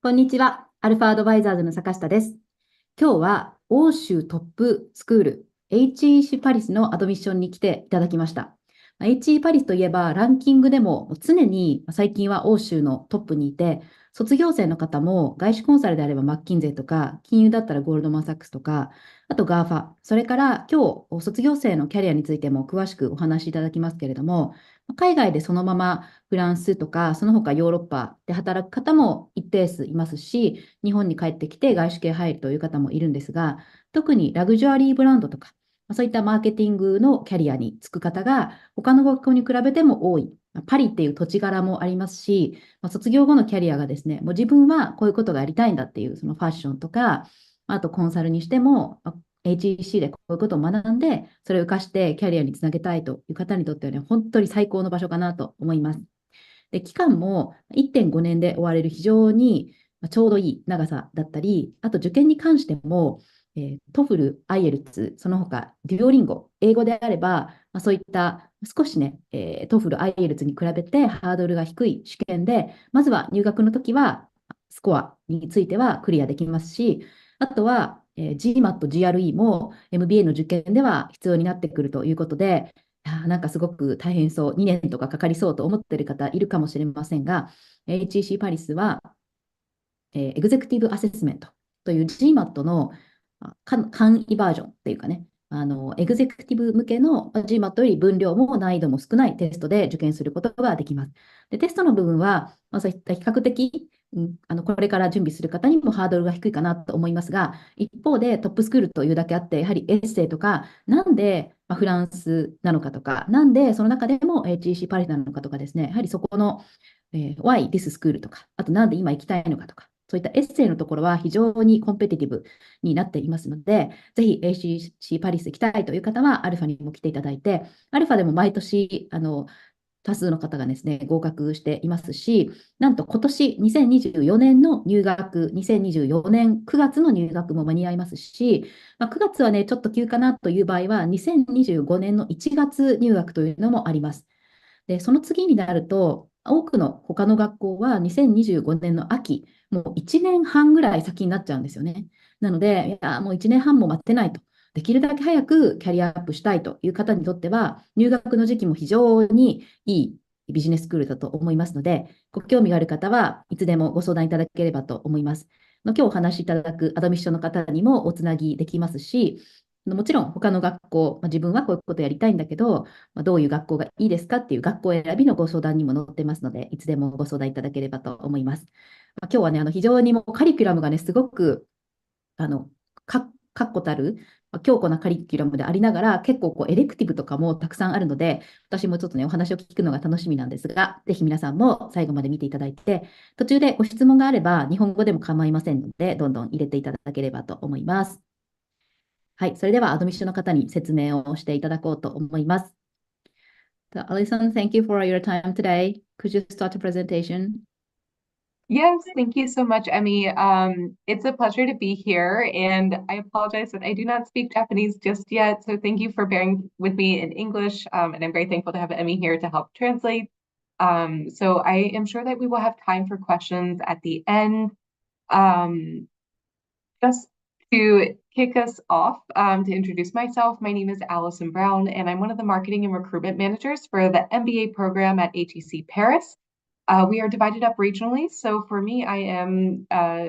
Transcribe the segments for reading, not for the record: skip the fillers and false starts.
こんにちは。アルファアドバイザーズの坂下です。今日は欧州トップスクール HEC パリスのアドミッションに来ていただきました。HE パリスといえばランキングでも常に最近は欧州のトップにいて、卒業生の方も外資コンサルであればマッキンゼーとか、金融だったらゴールドマンサックスとか、あと GAFA、それから今日卒業生のキャリアについても詳しくお話しいただきますけれども、海外でそのままフランスとか、その他ヨーロッパで働く方も一定数いますし、日本に帰ってきて外資系入るという方もいるんですが、特にラグジュアリーブランドとか、そういったマーケティングのキャリアに就く方が他の学校に比べても多い。パリっていう土地柄もありますし、卒業後のキャリアがですね、もう自分はこういうことがやりたいんだっていう、そのファッションとか、あとコンサルにしても、HEC でこういうことを学んで、それを活かしてキャリアにつなげたいという方にとってはね、本当に最高の場所かなと思います。で、期間も1.5年で終われる非常にちょうどいい長さだったり、あと受験に関しても、トフル、アイエルツ、その他、デュオリンゴ、英語であれば、そういった少しね、トフル、アイエルツに比べてハードルが低い試験で、まずは入学の時は、スコアについてはクリアできますし、あとは、GMAT、GRE も MBA の受験では必要になってくるということで、なんかすごく大変そう、2年とかかかりそうと思っている方いるかもしれませんが、HEC パリスは、エグゼクティブアセスメントという GMAT の簡易バージョンっていうかね、エグゼクティブ向けの GMAT より分量も難易度も少ないテストで受験することができます。で、テストの部分は、そういった比較的、これから準備する方にもハードルが低いかなと思いますが、一方でトップスクールというだけあって、やはりエッセイとか、なんでフランスなのかとか、なんでその中でも HEC パリなのかとかですね、やはりそこの、Why this school とか、あとなんで今行きたいのかとか、そういったエッセイのところは非常にコンペティティブになっていますので、ぜひ ACC パリス行きたいという方は、アルファにも来ていただいて、アルファでも毎年、多数の方がですね、合格していますし、なんと今年2024年の入学、2024年9月の入学も間に合いますし、9月はね、ちょっと急かなという場合は、2025年の1月入学というのもあります。で、その次になると、多くの他の学校は2025年の秋、もう1年半ぐらい先になっちゃうんですよね。なので、いや、もう1年半も待ってないと。できるだけ早くキャリアアップしたいという方にとっては、入学の時期も非常にいいビジネススクールだと思いますので、ご興味がある方はいつでもご相談いただければと思います。今日お話しいただくアドミッションの方にもおつなぎできますし、もちろん他の学校、自分はこういうことやりたいんだけど、どういう学校がいいですかっていう学校選びのご相談にも載ってますので、いつでもご相談いただければと思います。今日はね、非常にもうカリキュラムがね、すごく、あの、確固たる、強固なカリキュラムでありながら、結構エレクティブとかもたくさんあるので、私もちょっとね、お話を聞くのが楽しみなんですが、ぜひ皆さんも最後まで見ていただいて、途中でご質問があれば、日本語でも構いませんので、どんどん入れていただければと思います。はい、それではアドミッションの方に説明をしていただこうと思います。Alison, thank you for your time today. Could you start the presentation? Yes, thank you so much, Emmy. It's a pleasure to be here, and I apologize that I do not speak Japanese just yet. So thank you for bearing with me in English, and I'm very thankful to have Emmy here to help translate. So I am sure that we will have time for questions at the end. Just to kick us off, to introduce myself, my name is Allison Brown, and I'm one of the marketing and recruitment managers for the MBA program at HEC Paris. We are divided up regionally. So for me, I am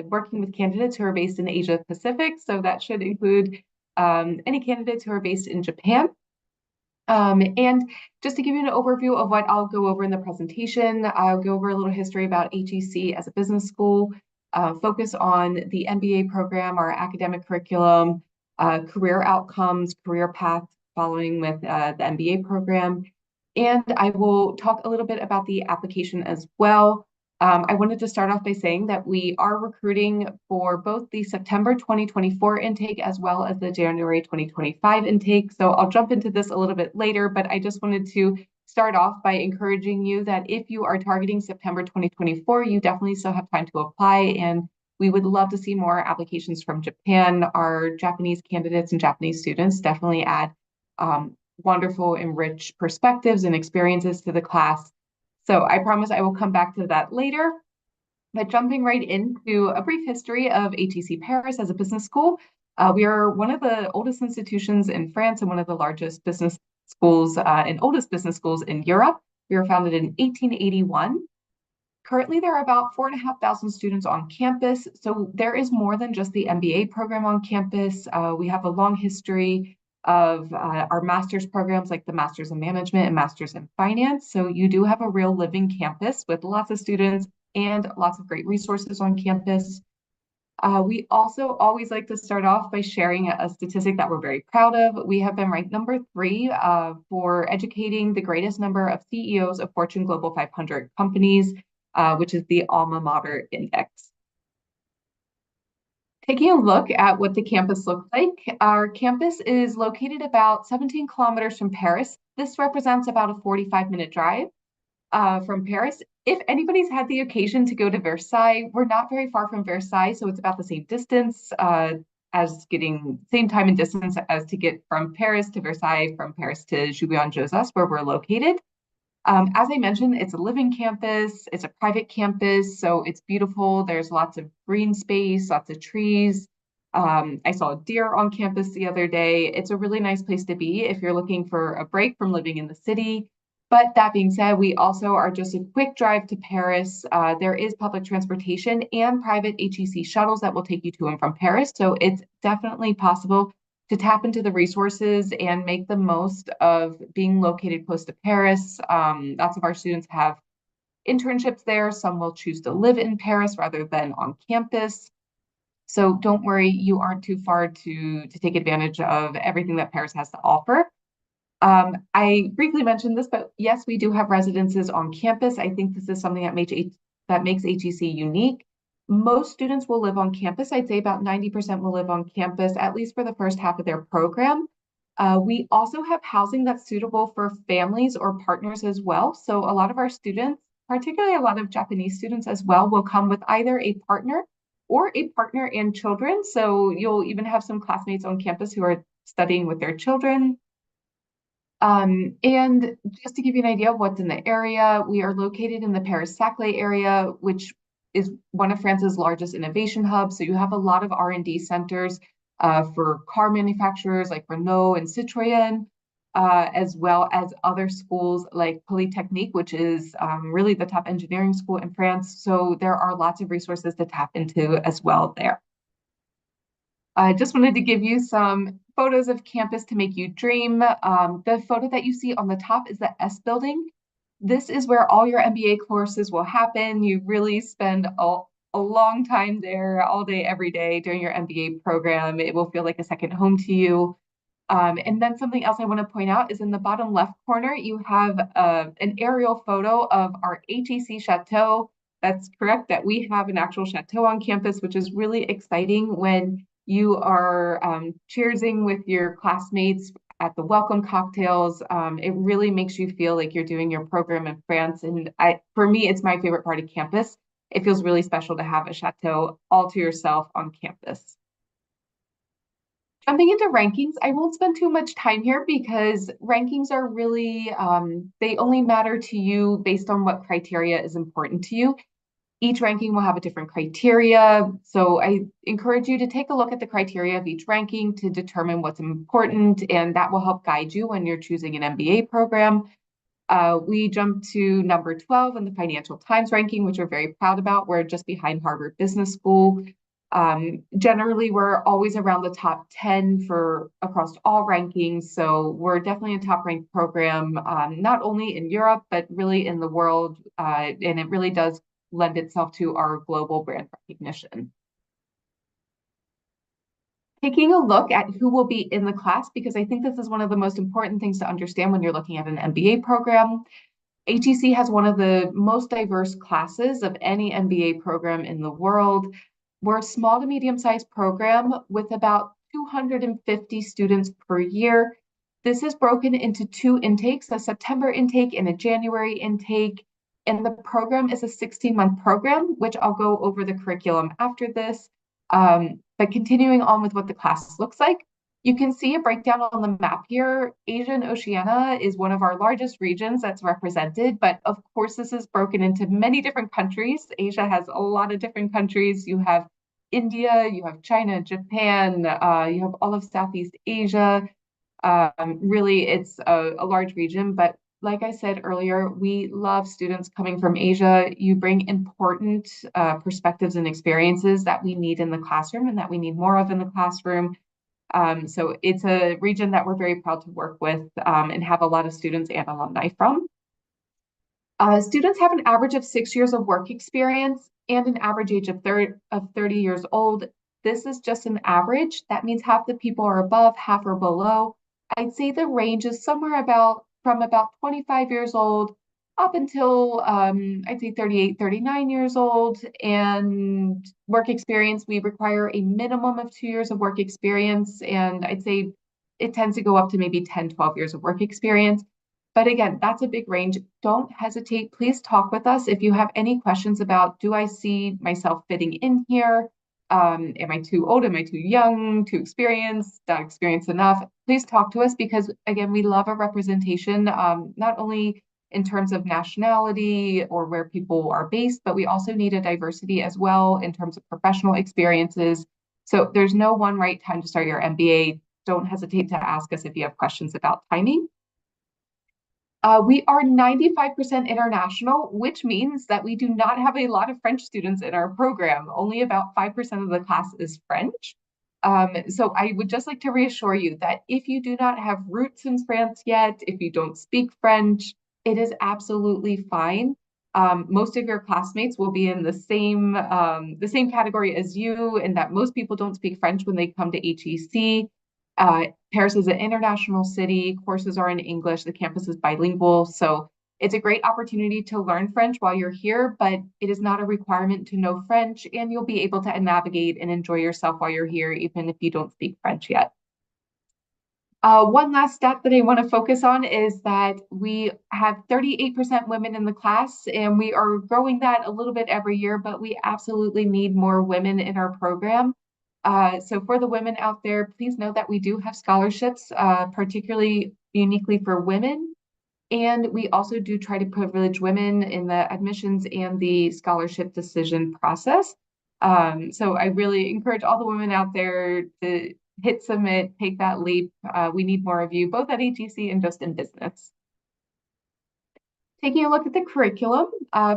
working with candidates who are based in Asia Pacific. So that should include any candidates who are based in Japan. And just to give you an overview of what I'll go over in the presentation, I'll go over a little history about HEC as a business school, focus on the MBA program, our academic curriculum, career outcomes, career path following with the MBA program. And I will talk a little bit about the application as well. I wanted to start off by saying that we are recruiting for both the September 2024 intake as well as the January 2025 intake. So I'll jump into this a little bit later, but I just wanted to start off by encouraging you that if you are targeting September 2024, you definitely still have time to apply. And we would love to see more applications from Japan. Our Japanese candidates and Japanese students definitely add wonderful and rich perspectives and experiences to the class. So I promise I will come back to that later. But jumping right into a brief history of HEC Paris as a business school, we are one of the oldest institutions in France and one of the largest business schools and oldest business schools in Europe. We were founded in 1881. Currently, there are about 4,500 students on campus. So there is more than just the MBA program on campus. We have a long history of our master's programs like the Master's in Management and Master's in Finance. So you do have a real living campus with lots of students and lots of great resources on campus. We also always like to start off by sharing a statistic that we're very proud of. We have been ranked number 3 for educating the greatest number of CEOs of Fortune Global 500 companies, which is the Alma Mater Index. Taking a look at what the campus looks like, our campus is located about 17 kilometers from Paris. This represents about a 45-minute drive from Paris. If anybody's had the occasion to go to Versailles, we're not very far from Versailles, so it's about the same distance same time and distance as to get from Paris to Versailles, from Paris to Julian-Josas, where we're located. As I mentioned, it's a living campus, it's a private campus, so it's beautiful. There's lots of green space, lots of trees. I saw a deer on campus the other day. It's a really nice place to be if you're looking for a break from living in the city. But that being said, we also are just a quick drive to Paris. There is public transportation and private HEC shuttles that will take you to and from Paris. So it's definitely possible to tap into the resources and make the most of being located close to Paris. Lots of our students have internships there. Some will choose to live in Paris rather than on campus. So don't worry, you aren't too far to take advantage of everything that Paris has to offer. I briefly mentioned this, but yes, we do have residences on campus. I think this is something that makes HEC unique. Most students will live on campus. I'd say about 90% will live on campus, at least for the first half of their program. We also have housing that's suitable for families or partners as well. So a lot of our students, particularly a lot of Japanese students as well, will come with either a partner or a partner and children. So you'll even have some classmates on campus who are studying with their children. And just to give you an idea of what's in the area, we are located in the Paris-Saclay area, which is one of France's largest innovation hubs. So you have a lot of R&D centers for car manufacturers like Renault and Citroën, as well as other schools like Polytechnique, which is really the top engineering school in France. So there are lots of resources to tap into as well there. I just wanted to give you some photos of campus to make you dream. The photo that you see on the top is the S building. This is where all your MBA courses will happen. You really spend a long time there, all day, every day during your MBA program. It will feel like a second home to you. And then something else I want to point out is in the bottom left corner, you have an aerial photo of our HEC Chateau. That's correct, that we have an actual chateau on campus, which is really exciting when you are cheersing with your classmates at the welcome cocktails. It really makes you feel like you're doing your program in France. And for me, it's my favorite part of campus. It feels really special to have a chateau all to yourself on campus. Jumping into rankings, I won't spend too much time here because rankings are really, they only matter to you based on what criteria is important to you. Each ranking will have a different criteria. So I encourage you to take a look at the criteria of each ranking to determine what's important, and that will help guide you when you're choosing an MBA program. We jump to number 12 in the Financial Times ranking, which we're very proud about. We're just behind Harvard Business School. Generally, we're always around the top 10 across all rankings. So we're definitely a top ranked program, not only in Europe, but really in the world. And it really does lend itself to our global brand recognition. Taking a look at who will be in the class, because I think this is one of the most important things to understand when you're looking at an MBA program. HEC has one of the most diverse classes of any MBA program in the world. We're a small to medium-sized program with about 250 students per year. This is broken into 2 intakes, a September intake and a January intake. And the program is a 16-month program, which I'll go over the curriculum after this. But continuing on with what the class looks like, You can see a breakdown on the map here. Asia and Oceania is one of our largest regions that's represented, but of course this is broken into many different countries. Asia has a lot of different countries. You have India, you have China, Japan, you have all of Southeast Asia. Really, it's a large region, but like I said earlier, we love students coming from Asia. You bring important perspectives and experiences that we need in the classroom and that we need more of in the classroom. So it's a region that we're very proud to work with and have a lot of students and alumni from. Students have an average of 6 years of work experience and an average age of 30 years old. This is just an average. That means half the people are above, half are below. I'd say the range is somewhere from about 25 years old up until I'd say 38, 39 years old. And work experience, we require a minimum of 2 years of work experience. And I'd say it tends to go up to maybe 10, 12 years of work experience. But again, that's a big range. Don't hesitate. Please talk with us if you have any questions about, do I see myself fitting in here? Am I too old? Am I too young? Too experienced? Not experienced enough? Please talk to us because, again, we love a representation, not only in terms of nationality or where people are based, but we also need a diversity as well in terms of professional experiences. So there's no one right time to start your MBA. Don't hesitate to ask us if you have questions about timing. We are 95% international, which means that we do not have a lot of French students in our program. Only about 5% of the class is French. So I would just like to reassure you that if you do not have roots in France yet, if you don't speak French, it is absolutely fine. Most of your classmates will be in the same category as you, in that most people don't speak French when they come to HEC. Paris is an international city. Courses are in English. The campus is bilingual. So it's a great opportunity to learn French while you're here, but it is not a requirement to know French, and you'll be able to navigate and enjoy yourself while you're here, even if you don't speak French yet. One last stat that I want to focus on is that we have 38% women in the class, and we are growing that a little bit every year, but we absolutely need more women in our program. So for the women out there, please know that we do have scholarships, particularly uniquely for women. And we also do try to privilege women in the admissions and the scholarship decision process. So I really encourage all the women out there to hit submit, take that leap. We need more of you, both at HEC and just in business. Taking a look at the curriculum,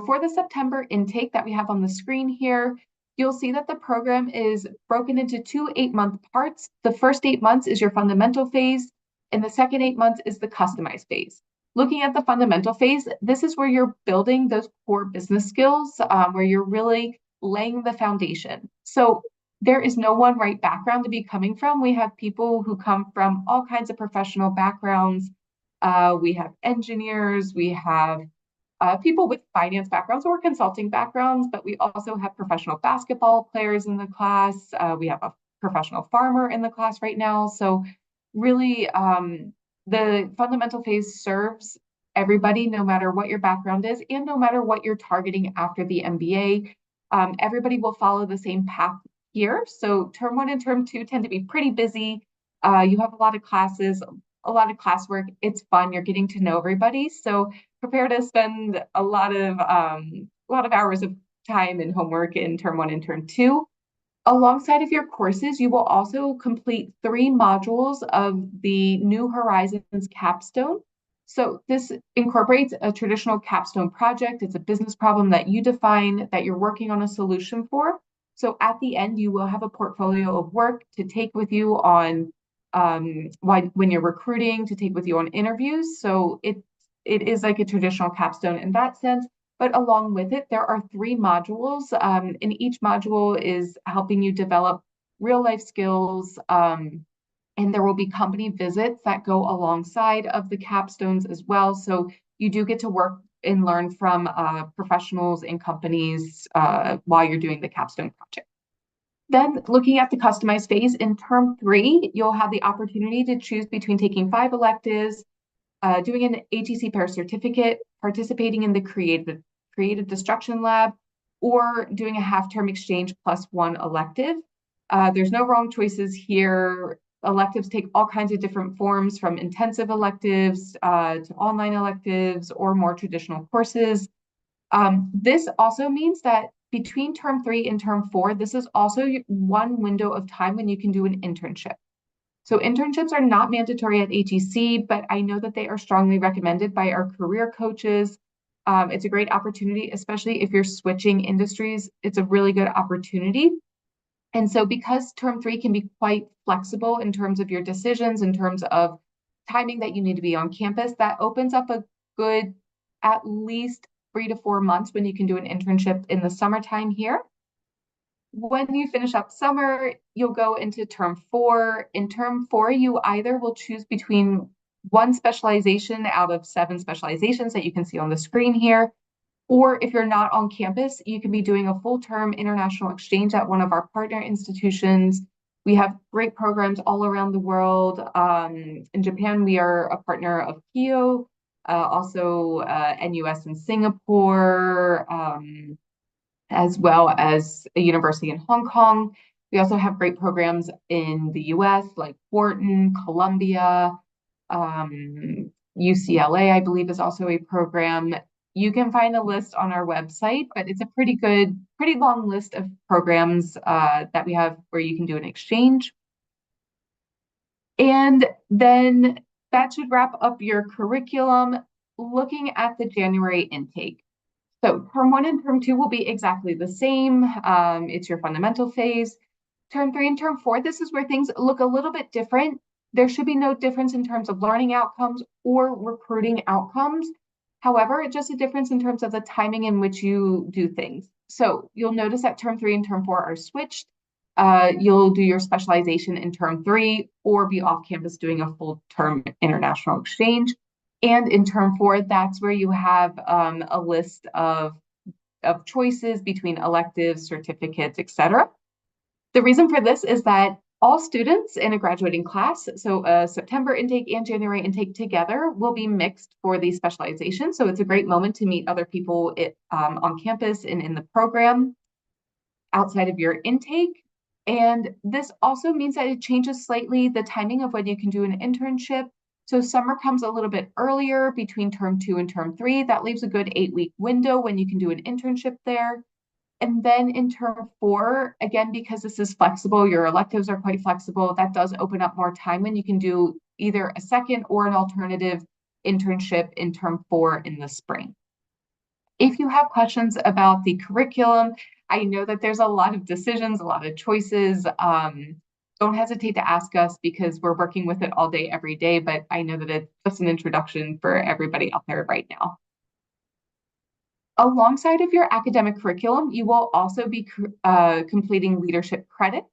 for the September intake that we have on the screen here, you'll see that the program is broken into 2 8-month parts. The first 8 months is your fundamental phase, and the second 8 months is the customized phase. Looking at the fundamental phase, this is where you're building those core business skills, where you're really laying the foundation. So there is no one right background to be coming from. We have people who come from all kinds of professional backgrounds. We have engineers, we have people with finance backgrounds or consulting backgrounds, but we also have professional basketball players in the class. We have a professional farmer in the class right now. So really, the fundamental phase serves everybody, no matter what your background is and no matter what you're targeting after the MBA. Everybody will follow the same path here. So term 1 and term 2 tend to be pretty busy. You have a lot of classes, a lot of classwork. It's fun. You're getting to know everybody. So prepare to spend a lot of hours of time and homework in term 1 and term 2. Alongside of your courses, you will also complete 3 modules of the New Horizons capstone. So this incorporates a traditional capstone project. It's a business problem that you define, that you're working on a solution for. So at the end, you will have a portfolio of work to take with you on when you're recruiting, to take with you on interviews. So it is like a traditional capstone in that sense. But along with it, there are 3 modules, and each module is helping you develop real life skills. And there will be company visits that go alongside of the capstones as well. So you do get to work and learn from professionals and companies while you're doing the capstone project. Then looking at the customized phase in term 3, you'll have the opportunity to choose between taking 5 electives, doing an HEC Paris certificate, participating in the creative destruction lab, or doing a half-term exchange plus 1 elective. There's no wrong choices here. electives take all kinds of different forms, from intensive electives to online electives or more traditional courses. This also means that between term 3 and term 4, this is also one window of time when you can do an internship. So internships are not mandatory at HEC, but I know that they are strongly recommended by our career coaches. It's a great opportunity, especially if you're switching industries. It's a really good opportunity. And so because term 3 can be quite flexible in terms of your decisions, in terms of timing that you need to be on campus, that opens up a good at least 3 to 4 months when you can do an internship in the summertime here. When you finish up summer, you'll go into term 4. In term 4, you either will choose between one specialization out of 7 specializations that you can see on the screen here, or if you're not on campus, you can be doing a full-term international exchange at one of our partner institutions. We have great programs all around the world. In Japan, we are a partner of Kyoto, also NUS in Singapore, as well as a university in Hong Kong. We also have great programs in the US, like Wharton, Columbia, UCLA, I believe, is also a program. You can find a list on our website, but it's a pretty long list of programs that we have where you can do an exchange. And then that should wrap up your curriculum. Looking at the January intake. So term 1 and term 2 will be exactly the same. It's your fundamental phase. Term 3 and term 4, this is where things look a little bit different. There should be no difference in terms of learning outcomes or recruiting outcomes. However, just a difference in terms of the timing in which you do things. So you'll notice that term 3 and term 4 are switched. You'll do your specialization in term 3 or be off campus doing a full term international exchange. And in term 4, that's where you have a list of choices between electives, certificates, etc. The reason for this is that all students in a graduating class, so September intake and January intake together, will be mixed for the specialization. So it's a great moment to meet other people on campus and in the program outside of your intake. And this also means that it changes slightly the timing of when you can do an internship. So summer comes a little bit earlier between term 2 and term 3. That leaves a good 8-week window when you can do an internship there. And then in term 4, again, because this is flexible, your electives are quite flexible, that does open up more time when you can do either a second or an alternative internship in term 4 in the spring. If you have questions about the curriculum, I know that there's a lot of decisions, a lot of choices. Don't hesitate to ask us because we're working with it all day, every day, but I know that it's just an introduction for everybody out there right now. Alongside of your academic curriculum, you will also be completing leadership credits.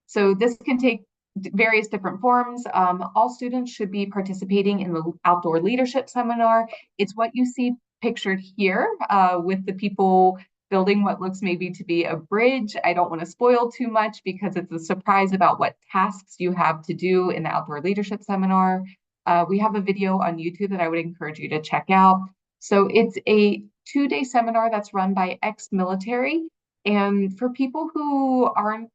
So this can take various different forms. All students should be participating in the outdoor leadership seminar. It's what you see pictured here with the people building what looks maybe to be a bridge. I don't want to spoil too much because it's a surprise about what tasks you have to do in the outdoor leadership seminar. We have a video on YouTube that I would encourage you to check out. So it's a 2-day seminar that's run by ex-military. And for people who aren't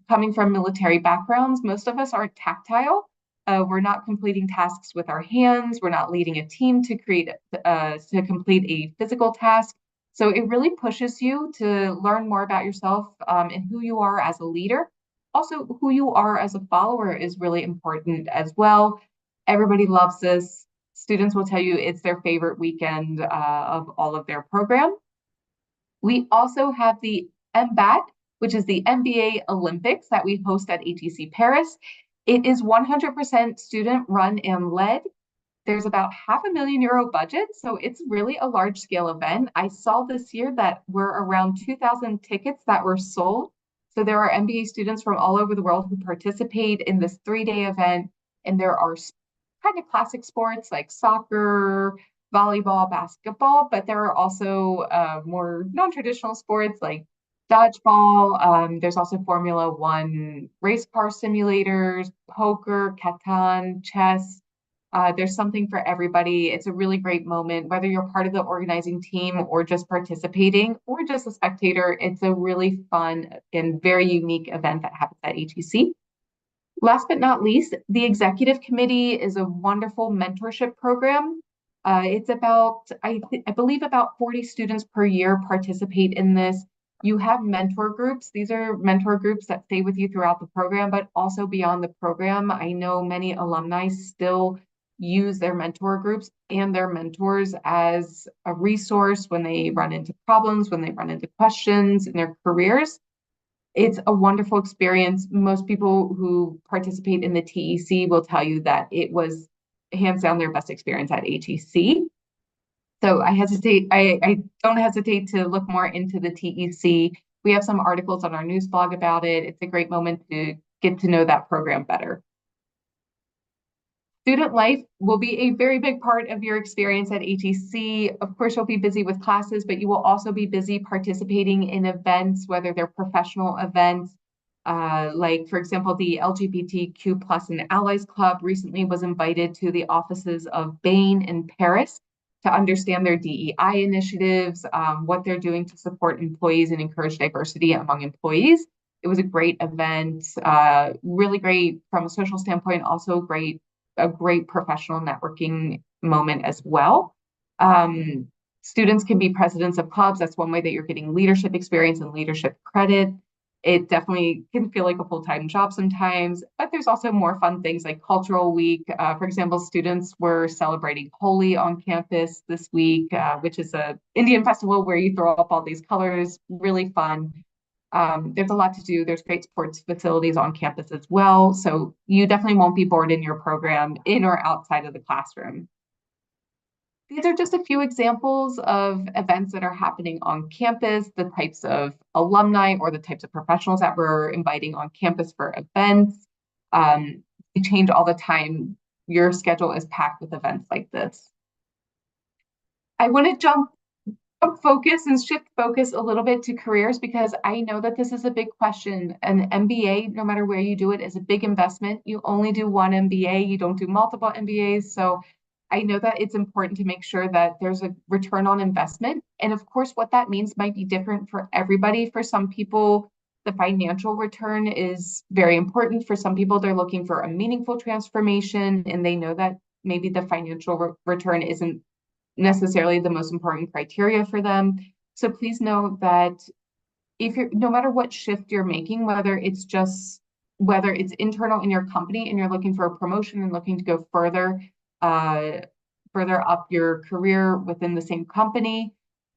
coming from military backgrounds, most of us aren't tactile. We're not completing tasks with our hands. We're not leading a team to complete a physical task. So it really pushes you to learn more about yourself and who you are as a leader. Also, who you are as a follower is really important as well. Everybody loves this. Students will tell you it's their favorite weekend of all of their program. We also have the MBAT, which is the MBA Olympics that we host at HEC Paris. It is 100% student run and led. There's about €500,000 budget, so it's really a large scale event. I saw this year that we're around 2,000 tickets that were sold. So there are MBA students from all over the world who participate in this 3-day event. And there are kind of classic sports like soccer, volleyball, basketball, but there are also more non-traditional sports like dodgeball. There's also Formula One race car simulators, poker, Catan, chess. There's something for everybody. It's a really great moment, whether you're part of the organizing team or just participating or just a spectator. It's a really fun and very unique event that happens at HEC. Last but not least, the Executive Committee is a wonderful mentorship program. It's about, I believe about 40 students per year participate in this. You have mentor groups. These are mentor groups that stay with you throughout the program, but also beyond the program. I know many alumni still use their mentor groups and their mentors as a resource when they run into problems, when they run into questions in their careers. It's a wonderful experience. Most people who participate in the TEC will tell you that it was hands down their best experience at HEC. So I don't hesitate to look more into the TEC. We have some articles on our news blog about it. It's a great moment to get to know that program better. Student life will be a very big part of your experience at HEC. Of course, you'll be busy with classes, but you will also be busy participating in events, whether they're professional events, like, for example, the LGBTQ Plus and Allies Club recently was invited to the offices of Bain in Paris to understand their DEI initiatives, what they're doing to support employees and encourage diversity among employees. It was a great event, really great from a social standpoint, also a great professional networking moment as well. Students can be presidents of clubs. That's one way that you're getting leadership experience and leadership credit. It definitely can feel like a full-time job sometimes, but there's also more fun things like Cultural Week. For example, students were celebrating Holi on campus this week, which is an Indian festival where you throw up all these colors, really fun. There's a lot to do. There's great sports facilities on campus as well. So you definitely won't be bored in your program in or outside of the classroom. These are just a few examples of events that are happening on campus, the types of alumni or the types of professionals that we're inviting on campus for events. They change all the time. Your schedule is packed with events like this. I want to jump focus and shift focus a little bit to careers, because I know that this is a big question. An MBA, no matter where you do it, is a big investment. You only do one MBA, you don't do multiple MBAs. So I know that it's important to make sure that there's a return on investment. And of course, what that means might be different for everybody. For some people, the financial return is very important. For some people, they're looking for a meaningful transformation, and they know that maybe the financial return isn't necessarily the most important criteria for them. So please know that no matter what shift you're making, whether it's internal in your company and you're looking for a promotion and looking to go further up your career within the same company,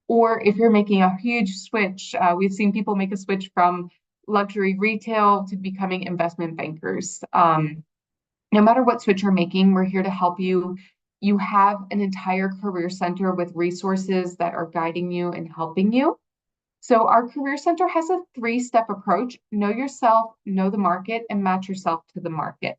or if you're making a huge switch, we've seen people make a switch from luxury retail to becoming investment bankers. No matter what switch you're making, we're here to help you. You have an entire career center with resources that are guiding you and helping you. So our career center has a 3-step approach: know yourself, know the market, and match yourself to the market.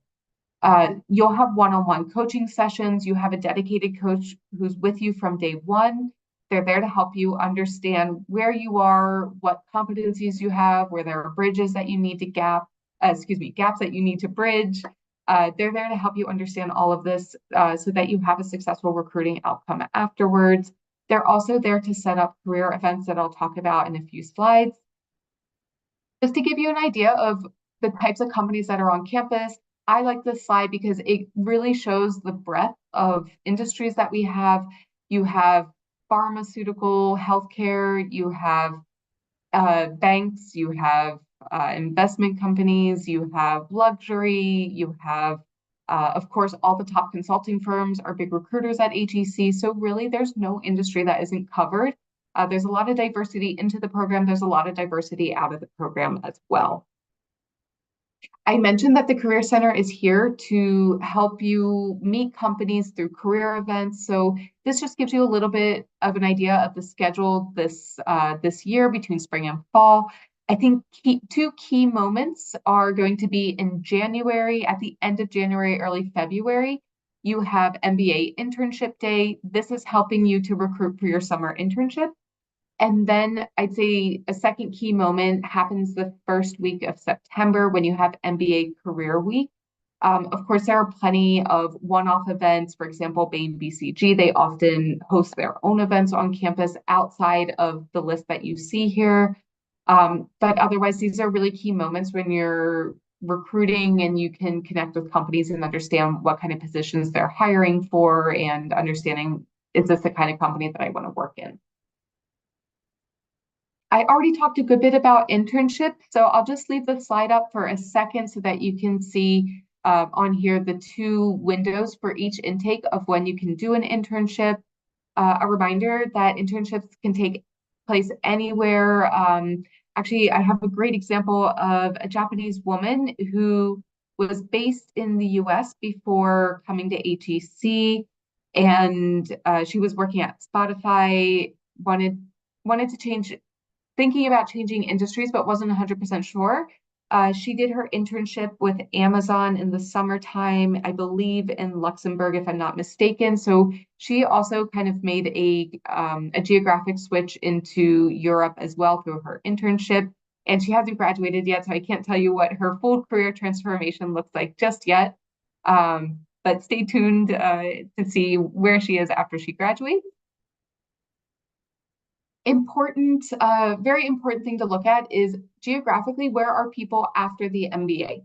You'll have one-on-one coaching sessions. You have a dedicated coach who's with you from day one. They're there to help you understand where you are, what competencies you have, where there are bridges that you need to gaps that you need to bridge. They're there to help you understand all of this so that you have a successful recruiting outcome afterwards. They're also there to set up career events that I'll talk about in a few slides. Just to give you an idea of the types of companies that are on campus, I like this slide because it really shows the breadth of industries that we have. You have pharmaceutical, healthcare, you have banks, you have investment companies, you have luxury, you have, of course, all the top consulting firms are big recruiters at HEC. So really, there's no industry that isn't covered. There's a lot of diversity into the program. There's a lot of diversity out of the program as well. I mentioned that the Career Center is here to help you meet companies through career events. So this just gives you a little bit of an idea of the schedule this year between spring and fall. I think two key moments are going to be in January, at the end of January, early February. You have MBA Internship Day. This is helping you to recruit for your summer internship. And then I'd say a second key moment happens the first week of September when you have MBA Career Week. Of course, there are plenty of one-off events. For example, Bain BCG, they often host their own events on campus outside of the list that you see here. But otherwise, these are really key moments when you're recruiting, and you can connect with companies and understand what kind of positions they're hiring for, and understanding, is this the kind of company that I want to work in? I already talked a good bit about internship, so I'll just leave the slide up for a second so that you can see on here the two windows for each intake of when you can do an internship. A reminder that internships can take place anywhere. Actually, I have a great example of a Japanese woman who was based in the US before coming to HEC, and she was working at Spotify, wanted to change, thinking about changing industries, but wasn't 100% sure. She did her internship with Amazon in the summertime, I believe in Luxembourg, if I'm not mistaken. So she also kind of made a geographic switch into Europe as well through her internship. And she hasn't graduated yet, so I can't tell you what her full career transformation looks like just yet. But stay tuned to see where she is after she graduates. Very important thing to look at is geographically, where are people after the MBA?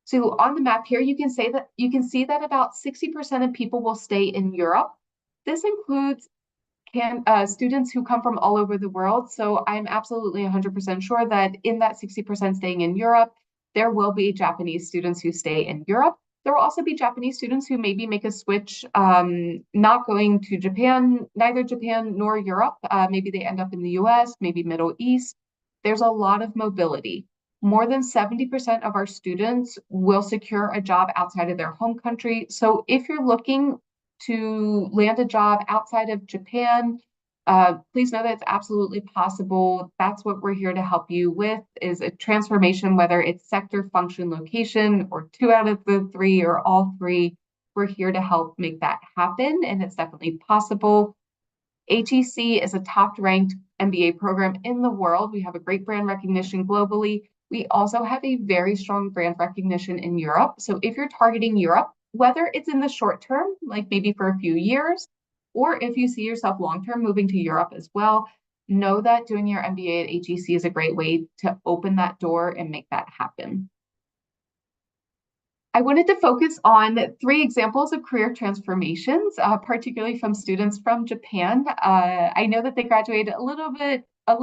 So on the map here, you can see that about 60% of people will stay in Europe. This includes students who come from all over the world. So I'm absolutely 100% sure that in that 60% staying in Europe, there will be Japanese students who stay in Europe. There will also be Japanese students who maybe make a switch, not going to Japan, neither Japan nor Europe. Maybe they end up in the US, maybe Middle East. There's a lot of mobility. More than 70% of our students will secure a job outside of their home country. So if you're looking to land a job outside of Japan, please know that it's absolutely possible. That's what we're here to help you with, is a transformation, whether it's sector, function, location, or 2 out of the 3 or all 3. We're here to help make that happen, and it's definitely possible. HEC is a top-ranked MBA program in the world. We have a great brand recognition globally. We also have a very strong brand recognition in Europe. So if you're targeting Europe, whether it's in the short term, like maybe for a few years, or if you see yourself long-term moving to Europe as well, know that doing your MBA at HEC is a great way to open that door and make that happen. I wanted to focus on 3 examples of career transformations, particularly from students from Japan. I know that they graduated a little bit of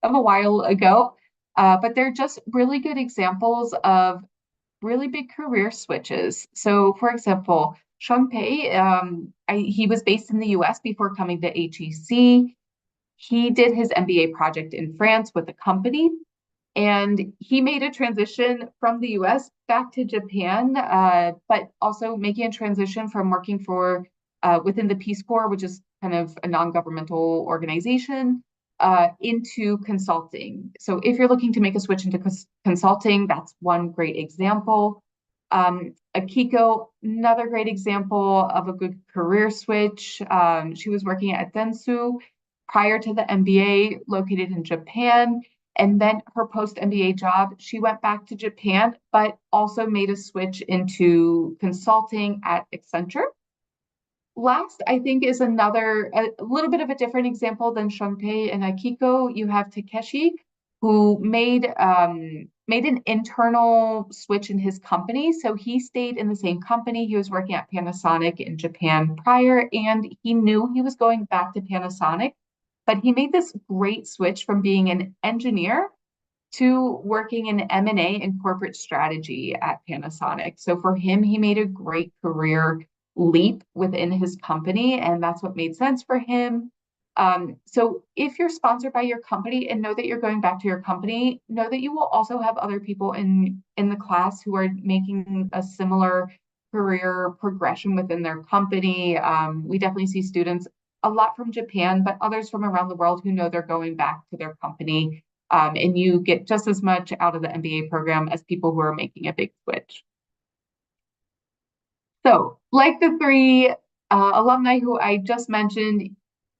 a while ago, but they're just really good examples of really big career switches. So, for example, Shunpei, he was based in the US before coming to HEC. He did his MBA project in France with a company, and he made a transition from the US back to Japan, but also making a transition from working for within the Peace Corps, which is kind of a non-governmental organization, into consulting. So if you're looking to make a switch into consulting, that's one great example. Akiko, another great example of a good career switch. She was working at Dentsu prior to the MBA, located in Japan. And then her post-MBA job, she went back to Japan, but also made a switch into consulting at Accenture. Last, I think, is a little bit of a different example than Shunpei and Akiko. You have Takeshi, who made an internal switch in his company. So he stayed in the same company. He was working at Panasonic in Japan prior, and he knew he was going back to Panasonic. But he made this great switch from being an engineer to working in M&A and corporate strategy at Panasonic. So for him, he made a great career leap within his company, and that's what made sense for him. So if you're sponsored by your company and know that you're going back to your company, know that you will also have other people in the class who are making a similar career progression within their company. We definitely see students, a lot from Japan, but others from around the world who know they're going back to their company. And you get just as much out of the MBA program as people who are making a big switch. So, like the 3 alumni who I just mentioned,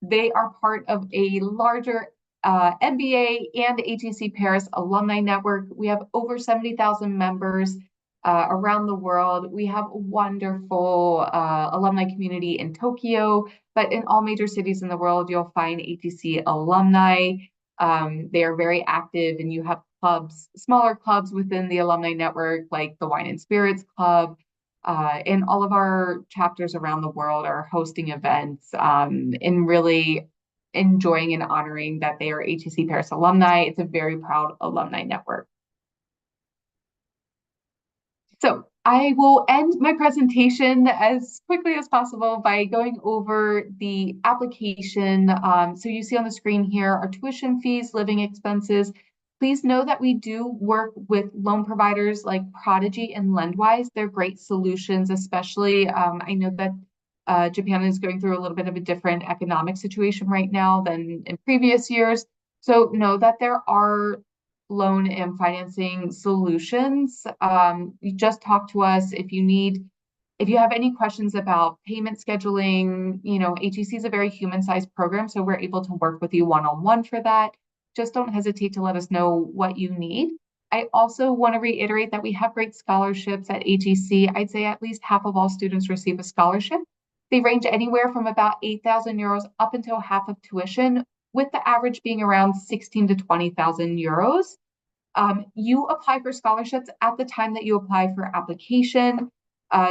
they are part of a larger MBA and HEC Paris alumni network. We have over 70,000 members around the world. We have a wonderful alumni community in Tokyo, but in all major cities in the world, you'll find HEC alumni. They are very active, and you have clubs, smaller clubs within the alumni network, like the Wine and Spirits Club. And all of our chapters around the world are hosting events and really enjoying and honoring that they are HEC Paris alumni. It's a very proud alumni network. So I will end my presentation as quickly as possible by going over the application. So you see on the screen here our tuition fees, living expenses. Please know that we do work with loan providers like Prodigy and Lendwise. They're great solutions, especially I know that Japan is going through a little bit of a different economic situation right now than in previous years. So know that there are loan and financing solutions. You just talk to us if you have any questions about payment scheduling. You know, HEC is a very human-sized program, so we're able to work with you one-on-one for that. Just don't hesitate to let us know what you need. I also want to reiterate that we have great scholarships at HEC. I'd say at least half of all students receive a scholarship. They range anywhere from about 8,000 euros up until half of tuition, with the average being around 16 to 20,000 euros. You apply for scholarships at the time that you apply for application.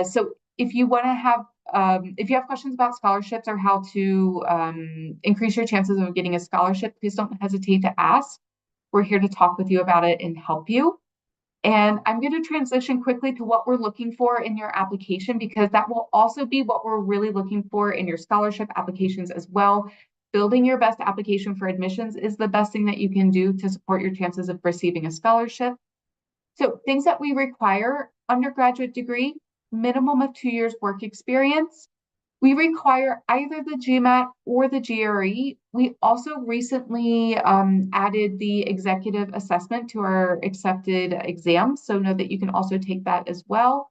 So if you want to have, if you have questions about scholarships or how to increase your chances of getting a scholarship, please don't hesitate to ask. We're here to talk with you about it and help you. And I'm going to transition quickly to what we're looking for in your application, because that will also be what we're really looking for in your scholarship applications as well. Building your best application for admissions is the best thing that you can do to support your chances of receiving a scholarship. So things that we require: undergraduate degree, minimum of 2 years work experience. We require either the GMAT or the GRE. We also recently added the executive assessment to our accepted exams, so know that you can also take that as well.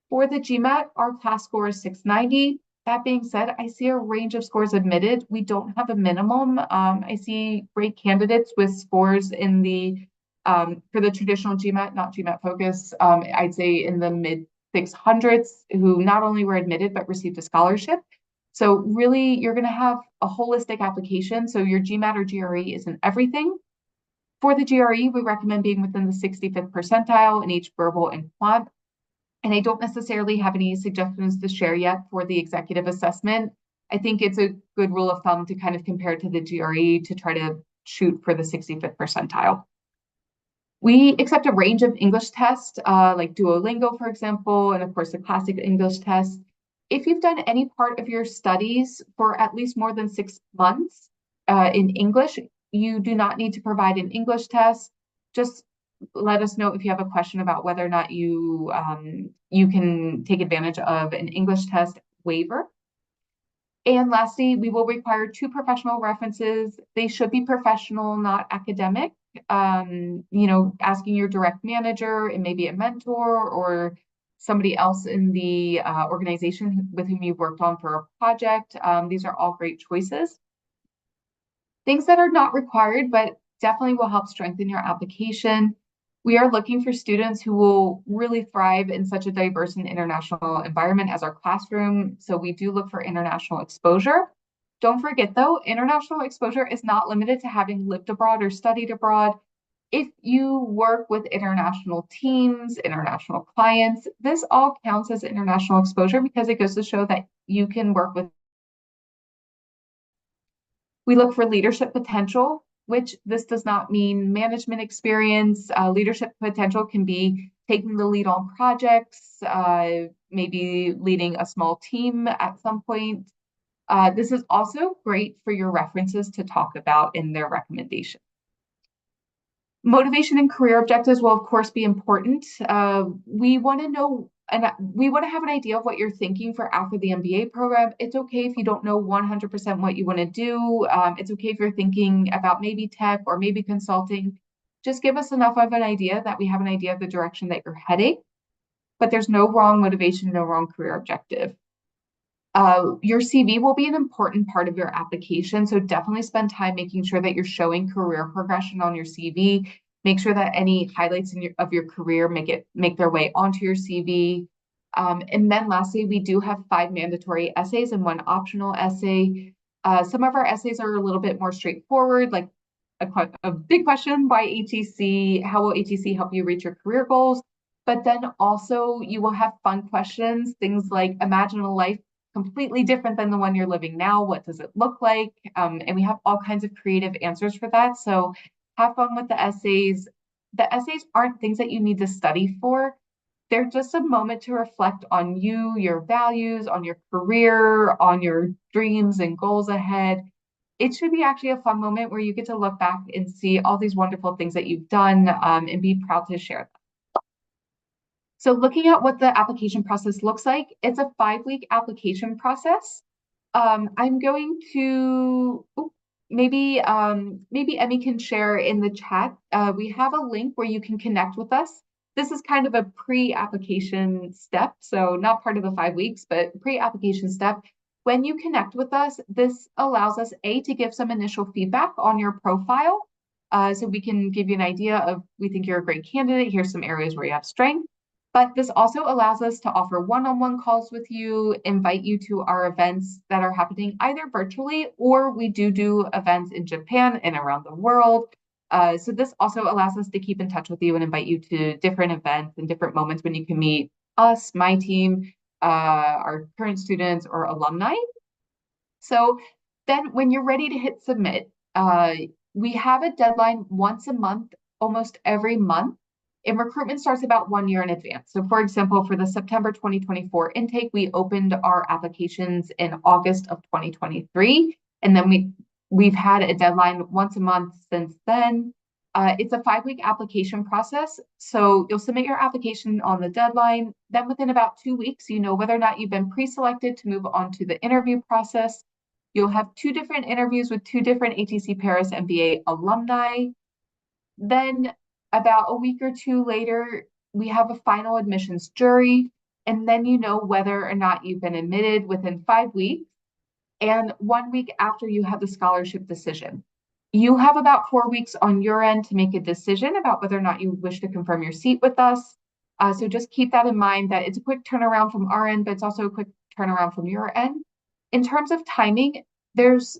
For the GMAT, our class score is 690. That being said, I see a range of scores admitted. We don't have a minimum. I see great candidates with scores in the, for the traditional GMAT, not GMAT focus, I'd say in the mid 600s, who not only were admitted, but received a scholarship. So really, you're going to have a holistic application. So your GMAT or GRE isn't everything. For the GRE, we recommend being within the 65th percentile in each verbal and quant. And I don't necessarily have any suggestions to share yet for the executive assessment. I think it's a good rule of thumb to kind of compare to the GRE to try to shoot for the 65th percentile. We accept a range of English tests, like Duolingo, for example, and of course the classic English test. If you've done any part of your studies for at least more than 6 months in English, you do not need to provide an English test. Just let us know if you have a question about whether or not you can take advantage of an English test waiver. And lastly, we will require 2 professional references. They should be professional, not academic. You know, asking your direct manager, and maybe a mentor or somebody else in the organization with whom you've worked on for a project. These are all great choices. Things that are not required, but definitely will help strengthen your application. We are looking for students who will really thrive in such a diverse and international environment as our classroom. So we do look for international exposure. Don't forget though, international exposure is not limited to having lived abroad or studied abroad. If you work with international teams, international clients, this all counts as international exposure because it goes to show that you can work with. We look for leadership potential, which this does not mean management experience. Leadership potential can be taking the lead on projects, maybe leading a small team at some point. This is also great for your references to talk about in their recommendation. Motivation and career objectives will, of course, be important. We want to know, and we want to have an idea of what you're thinking for after the MBA program. It's okay if you don't know 100% what you want to do. It's okay if you're thinking about maybe tech or maybe consulting. Just give us enough of an idea that we have an idea of the direction that you're heading. But there's no wrong motivation, no wrong career objective. Your CV will be an important part of your application, so definitely spend time making sure that you're showing career progression on your CV. Make sure that any highlights of your career make their way onto your CV. And then lastly, we do have 5 mandatory essays and 1 optional essay. Some of our essays are a little bit more straightforward, like a big question, why HEC? How will HEC help you reach your career goals? But then also you will have fun questions, things like imagine a life completely different than the one you're living now. What does it look like? And we have all kinds of creative answers for that. So have fun with the essays. The essays aren't things that you need to study for. They're just a moment to reflect on you, your values, on your career, on your dreams and goals ahead. It should be actually a fun moment where you get to look back and see all these wonderful things that you've done and be proud to share them. So looking at what the application process looks like, it's a 5-week application process. I'm going to, maybe Emmy can share in the chat. We have a link where you can connect with us. This is kind of a pre-application step, so not part of the 5 weeks, but pre-application step. When you connect with us, this allows us, to give some initial feedback on your profile. So we can give you an idea of, we think you're a great candidate, here's some areas where you have strength. But this also allows us to offer one-on-one calls with you, invite you to our events that are happening either virtually, or we do events in Japan and around the world. So this also allows us to keep in touch with you and invite you to different events and different moments when you can meet us, my team, our current students or alumni. So then when you're ready to hit submit, we have a deadline once a month, almost every month. And recruitment starts about 1 year in advance. So for example, for the September 2024 intake, we opened our applications in August of 2023. And then we've had a deadline once a month since then. It's a 5-week application process. So you'll submit your application on the deadline. Then within about 2 weeks, you know whether or not you've been pre-selected to move on to the interview process. You'll have 2 different interviews with 2 different HEC Paris MBA alumni. Then about a week or 2 later, we have a final admissions jury, and then you know whether or not you've been admitted within 5 weeks. And 1 week after you have the scholarship decision, you have about 4 weeks on your end to make a decision about whether or not you wish to confirm your seat with us. So just keep that in mind, that it's a quick turnaround from our end, but it's also a quick turnaround from your end. In terms of timing, there's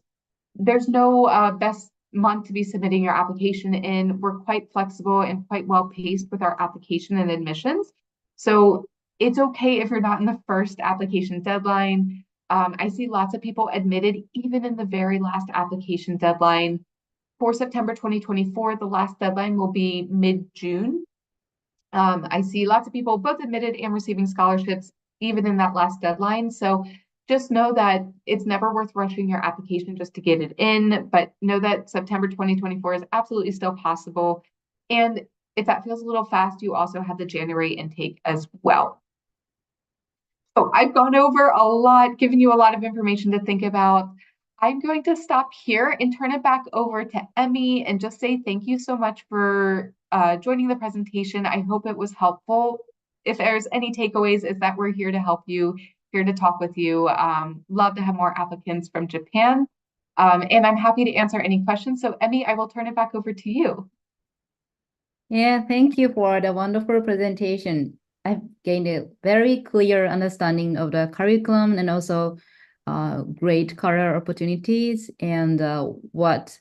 no best month to be submitting your application in. We're quite flexible and quite well paced with our application and admissions. So it's okay if you're not in the first application deadline. I see lots of people admitted even in the very last application deadline. For September 2024, the last deadline will be mid-June. I see lots of people both admitted and receiving scholarships even in that last deadline. So just know that it's never worth rushing your application just to get it in, but know that September 2024 is absolutely still possible. And if that feels a little fast, you also have the January intake as well. So I've gone over a lot, given you a lot of information to think about. I'm going to stop here and turn it back over to Emmy and just say thank you so much for joining the presentation. I hope it was helpful. If there's any takeaways, is that we're here to help you, here to talk with you. Love to have more applicants from Japan. And I'm happy to answer any questions. So Emmy, I will turn it back over to you. Yeah, thank you for the wonderful presentation. I've gained a very clear understanding of the curriculum and also great career opportunities and what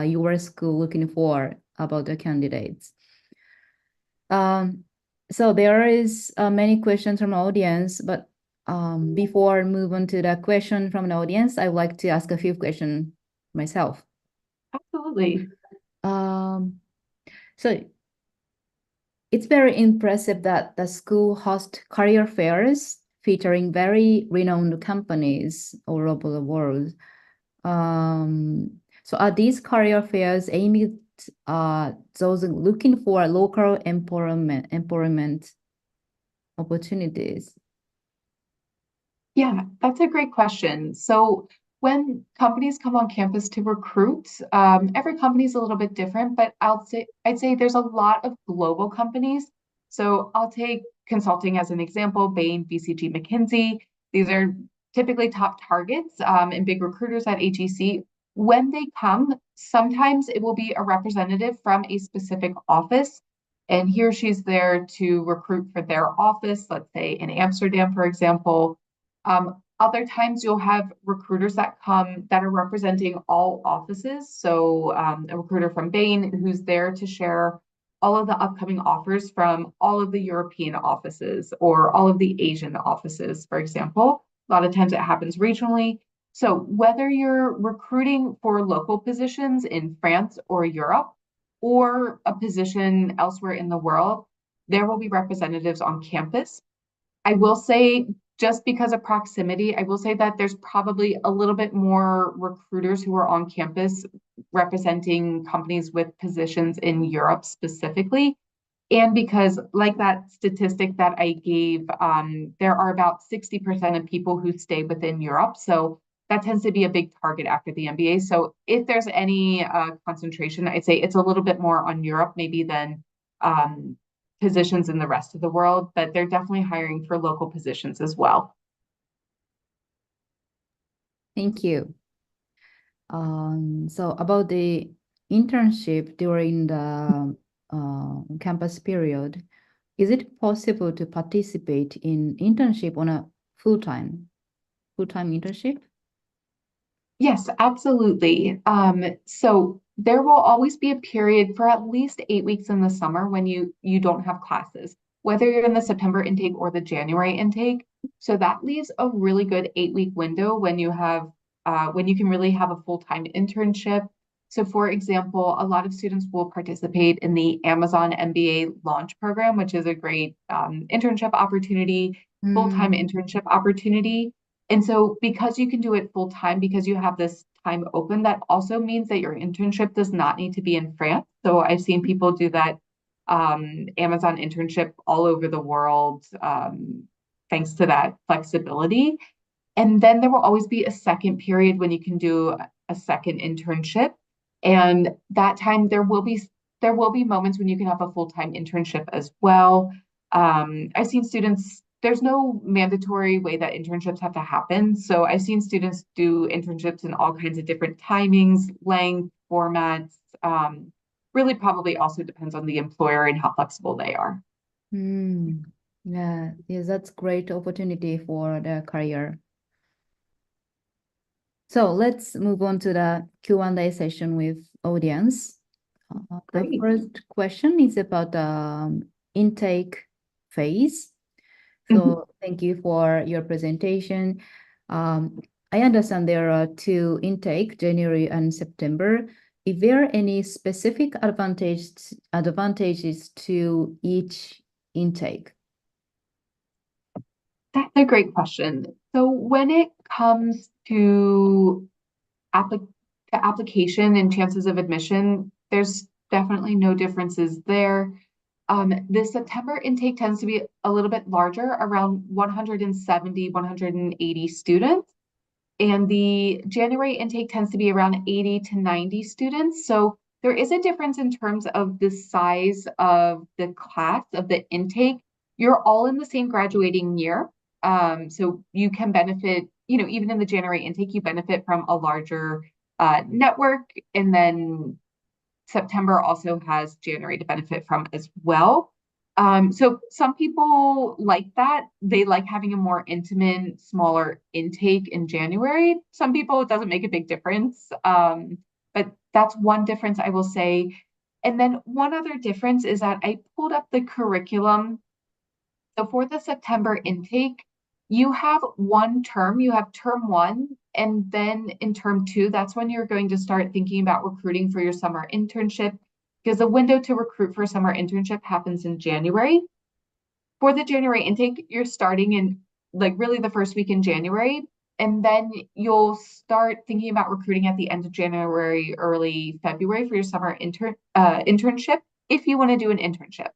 your school looking for about the candidates. So there is many questions from the audience, but before move on to the question from the audience, I would like to ask a few questions myself. Absolutely. So it's very impressive that the school hosts career fairs featuring very renowned companies all over the world. So are these career fairs aimed at those looking for local employment opportunities? Yeah, that's a great question. So when companies come on campus to recruit, every company is a little bit different, but I'd say there's a lot of global companies. So I'll take consulting as an example, Bain, BCG, McKinsey. These are typically top targets and big recruiters at HEC. When they come, sometimes it will be a representative from a specific office, and he or she's there to recruit for their office, let's say in Amsterdam, for example. other times you'll have recruiters that come that are representing all offices. So a recruiter from Bain who's there to share all of the upcoming offers from all of the European offices or all of the Asian offices, for example. A lot of times it happens regionally. So whether you're recruiting for local positions in France or Europe or a position elsewhere in the world, there will be representatives on campus. I will say, just because of proximity, I will say that there's probably a little bit more recruiters who are on campus representing companies with positions in Europe specifically. And because, like that statistic that I gave, there are about 60% of people who stay within Europe. So that tends to be a big target after the MBA. So if there's any concentration, I'd say it's a little bit more on Europe maybe than positions in the rest of the world, but they're definitely hiring for local positions as well. Thank you. So about the internship during the campus period, is it possible to participate in internship on a full-time internship? Yes, absolutely. So there will always be a period for at least 8 weeks in the summer when you don't have classes, whether you're in the September intake or the January intake. So that leaves a really good 8-week window when you have when you can really have a full-time internship. So for example, a lot of students will participate in the Amazon MBA launch program, which is a great internship opportunity, full-time internship opportunity. And so because you can do it full time, because you have this time open, that also means that your internship does not need to be in France. So I've seen people do that Amazon internship all over the world, thanks to that flexibility. And then there will always be a second period when you can do a second internship. And that time there will be moments when you can have a full-time internship as well. I've seen students, there's no mandatory way that internships have to happen. So I've seen students do internships in all kinds of different timings, length, formats. Really probably also depends on the employer and how flexible they are. Yeah, that's great opportunity for the career. So let's move on to the Q&A session with audience. The first question is about the intake phase. So thank you for your presentation. I understand there are 2 intake, January and September. Is there any specific advantages to each intake? That's a great question. So when it comes to application and chances of admission, there's definitely no differences there. The September intake tends to be a little bit larger, around 170, 180 students. And the January intake tends to be around 80 to 90 students. So there is a difference in terms of the size of the class, of the intake. You're all in the same graduating year. So you can benefit, even in the January intake, you benefit from a larger network. And then September also has January to benefit from as well. So some people like that. They like having a more intimate, smaller intake in January. Some people, it doesn't make a big difference. But that's one difference I will say. And then one other difference is that I pulled up the curriculum. So for the September intake, you have one term, you have term 1, and then in term 2, that's when you're going to start thinking about recruiting for your summer internship, because the window to recruit for a summer internship happens in January. For the January intake, you're starting in really the first week in January, and then you'll start thinking about recruiting at the end of January, early February for your summer internship, if you want to do an internship.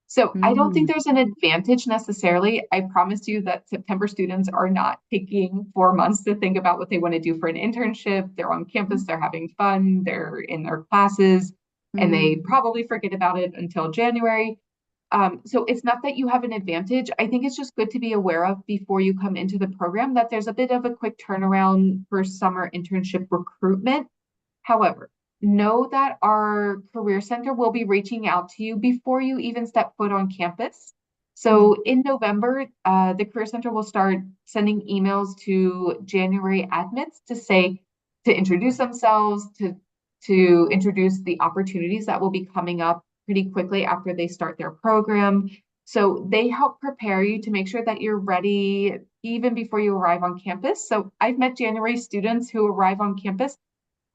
So I don't think there's an advantage necessarily. I promise you that September students are not taking 4 months to think about what they want to do for an internship. They're on campus, they're having fun, they're in their classes, and they probably forget about it until January. So it's not that you have an advantage. I think it's just good to be aware of before you come into the program that there's a bit of a quick turnaround for summer internship recruitment. However, know that our Career Center will be reaching out to you before you even step foot on campus. So in November, the Career Center will start sending emails to January admits to introduce themselves, to introduce the opportunities that will be coming up pretty quickly after they start their program. So they help prepare you to make sure that you're ready even before you arrive on campus. So I've met January students who arrive on campus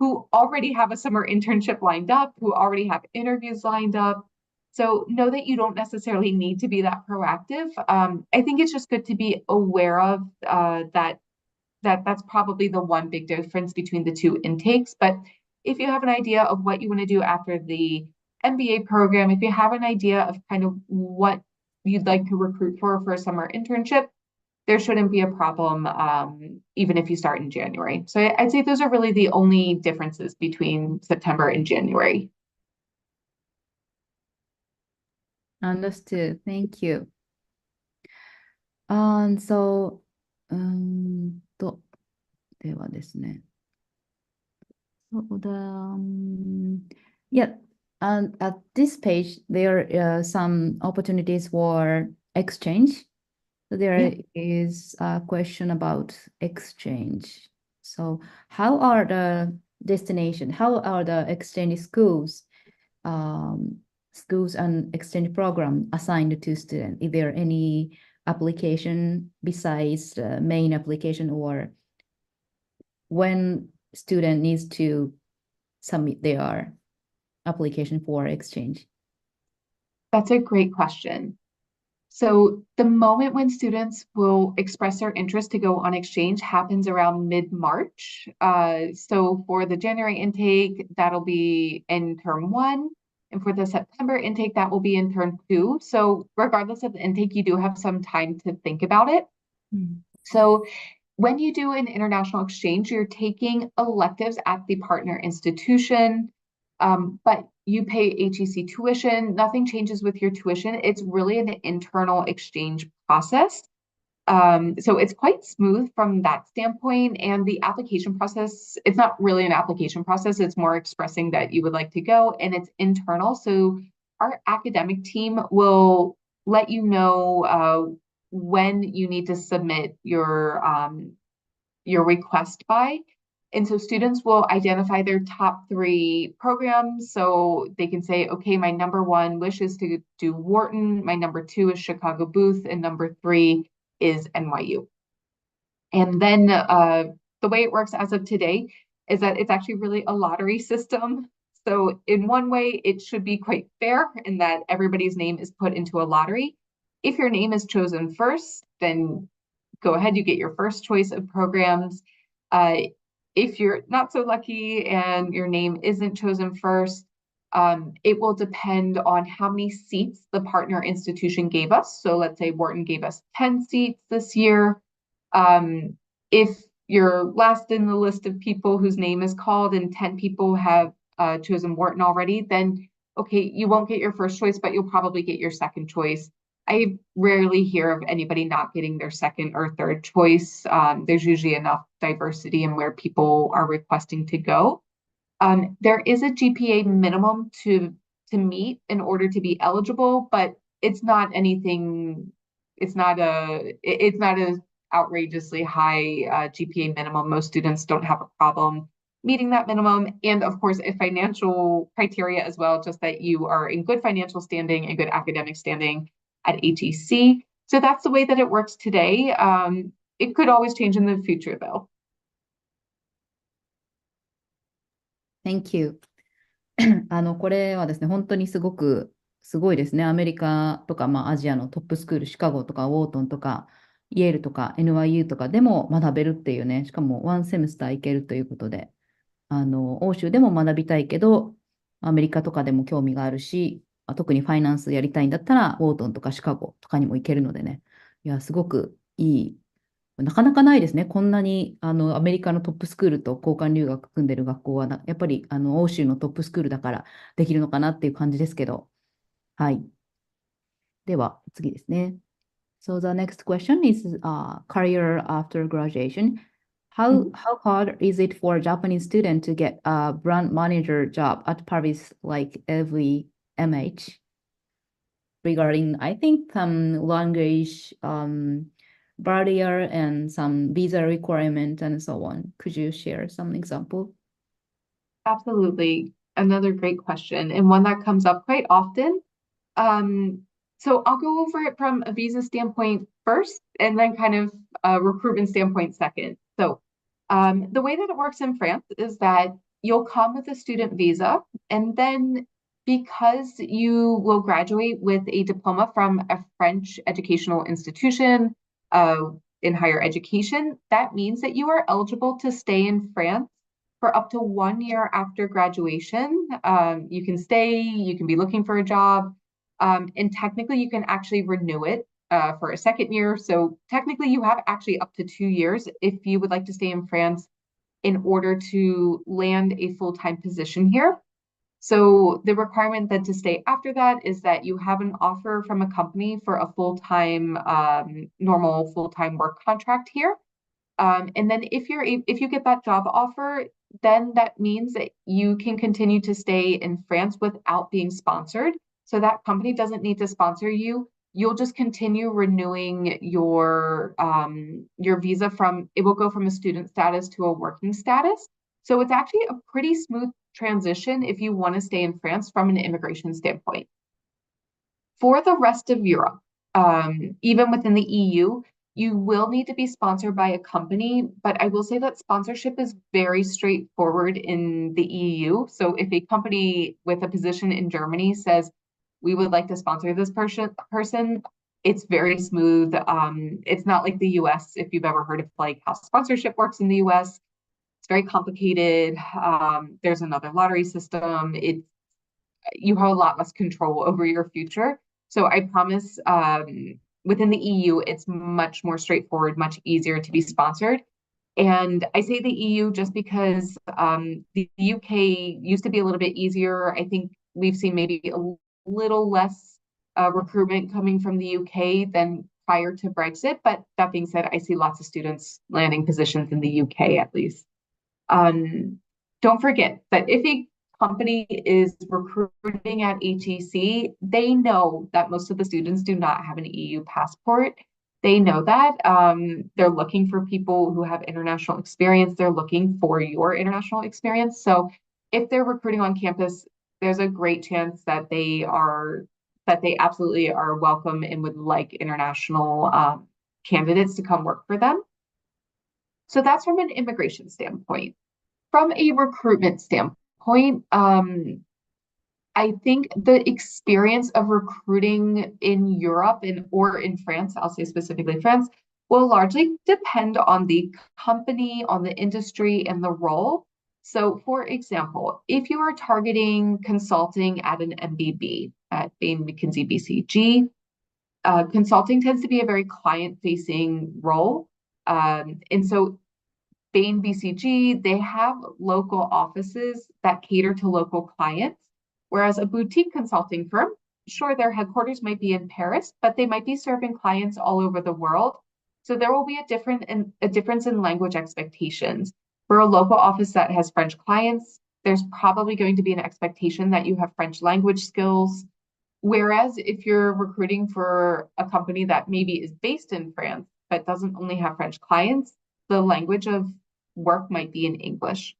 who already have a summer internship lined up, who already have interviews lined up. So know that you don't necessarily need to be that proactive. I think it's just good to be aware of that's probably the one big difference between the two intakes. But if you have an idea of what you want to do after the MBA program, if you have an idea of kind of what you'd like to recruit for a summer internship, there shouldn't be a problem even if you start in January. So I'd say those are really the only differences between September and January. Understood. Thank you. So, ではですね。そうだ、yeah, and at this page, there are some opportunities for exchange. So there is a question about exchange. So how are the exchange schools and exchange program assigned to students? Is there any application besides the main application, or when student needs to submit their application for exchange? That's a great question. So the moment when students will express their interest to go on exchange happens around mid-March. So for the January intake, that'll be in term 1. And for the September intake, that will be in term 2. So regardless of the intake, you do have some time to think about it. So when you do an international exchange, you're taking electives at the partner institution, but you pay HEC tuition. Nothing changes with your tuition. It's really an internal exchange process. So it's quite smooth from that standpoint. And the application process, it's not really an application process. It's more expressing that you would like to go, and it's internal. So our academic team will let you know when you need to submit your request by. And so students will identify their top 3 programs. So they can say, okay, my number 1 wish is to do Wharton, my number 2 is Chicago Booth, and number 3 is NYU. And then the way it works as of today is that it's actually really a lottery system. So in one way, it should be quite fair in that everybody's name is put into a lottery. If your name is chosen first, then go ahead, you get your first choice of programs. If you're not so lucky and your name isn't chosen first, it will depend on how many seats the partner institution gave us. So let's say Wharton gave us 10 seats this year. If you're last in the list of people whose name is called and 10 people have chosen Wharton already, then okay, you won't get your first choice, but you'll probably get your second choice. I rarely hear of anybody not getting their second or third choice. There's usually enough diversity in where people are requesting to go. There is a GPA minimum to meet in order to be eligible, but it's not anything. It's not an outrageously high GPA minimum. Most students don't have a problem meeting that minimum, and of course, a financial criteria as well, just that you are in good financial standing and good academic standing at HEC. So that's the way that it works today. It could always change in the future, though. Thank you. これはですね、本当にすごいですね。アメリカとか、アジアのトップスクール、シカゴとか、ウォートンとか、イェールとか、NYU とかでも学べるっていうね、しかもワンセムスター行けるということで、欧州でも学びたいけど、アメリカとかでも興味があるし、特にファイナンスやりたいんだったら、ウォートンとかシカゴとかにも行けるのでね、いや、すごくいい。なかなかないですね。こんなにアメリカのトップスクールと交換留学組んでる学校はやっぱり欧州のトップスクールだからできるのかなっていう感じですけど。はい。では、次ですね。So the next question is career after graduation. How hard is it for a Japanese student to get a brand manager job at Paris like LVMH? regarding, I think, language barrier and some visa requirement and so on. Could you share some example? Absolutely. Another great question, and one that comes up quite often. So I'll go over it from a visa standpoint first, and then kind of a recruitment standpoint second. So the way that it works in France is that you'll come with a student visa, and then because you will graduate with a diploma from a French educational institution in higher education, that means that you are eligible to stay in France for up to 1 year after graduation. You can stay, you can be looking for a job, and technically you can actually renew it for a second year. So technically you have actually up to 2 years if you would like to stay in France in order to land a full-time position here. So the requirement then to stay after that is that you have an offer from a company for a full-time, normal full-time work contract here. And then if you get that job offer, then that means that you can continue to stay in France without being sponsored. So that company doesn't need to sponsor you. You'll just continue renewing your visa it will go from a student status to a working status. So it's actually a pretty smooth transition if you want to stay in France from an immigration standpoint. For the rest of Europe, even within the EU, you will need to be sponsored by a company, but I will say that sponsorship is very straightforward in the EU. So if a company with a position in Germany says, we would like to sponsor this person, it's very smooth. It's not like the US, if you've ever heard of like how sponsorship works in the US. It's very complicated. There's another lottery system. You have a lot less control over your future. So I promise within the EU, it's much more straightforward, much easier to be sponsored. And I say the EU just because the UK used to be a little bit easier. I think we've seen maybe a little less recruitment coming from the UK than prior to Brexit. But that being said, I see lots of students landing positions in the UK at least. Don't forget that if a company is recruiting at HEC, they know that most of the students do not have an EU passport. They know that. They're looking for people who have international experience. They're looking for your international experience. So if they're recruiting on campus, there's a great chance that they absolutely are welcome and would like international candidates to come work for them. So that's from an immigration standpoint. From a recruitment standpoint, I think the experience of recruiting in Europe or in France, I'll say specifically France, will largely depend on the company, on the industry, and the role. So for example, if you are targeting consulting at an MBB, at Bain McKinsey BCG, consulting tends to be a very client-facing role. And so Bain BCG, they have local offices that cater to local clients, whereas a boutique consulting firm, sure, their headquarters might be in Paris, but they might be serving clients all over the world. So there will be a difference in language expectations. For a local office that has French clients, there's probably going to be an expectation that you have French language skills. Whereas if you're recruiting for a company that maybe is based in France, but doesn't only have French clients, the language of work might be in English.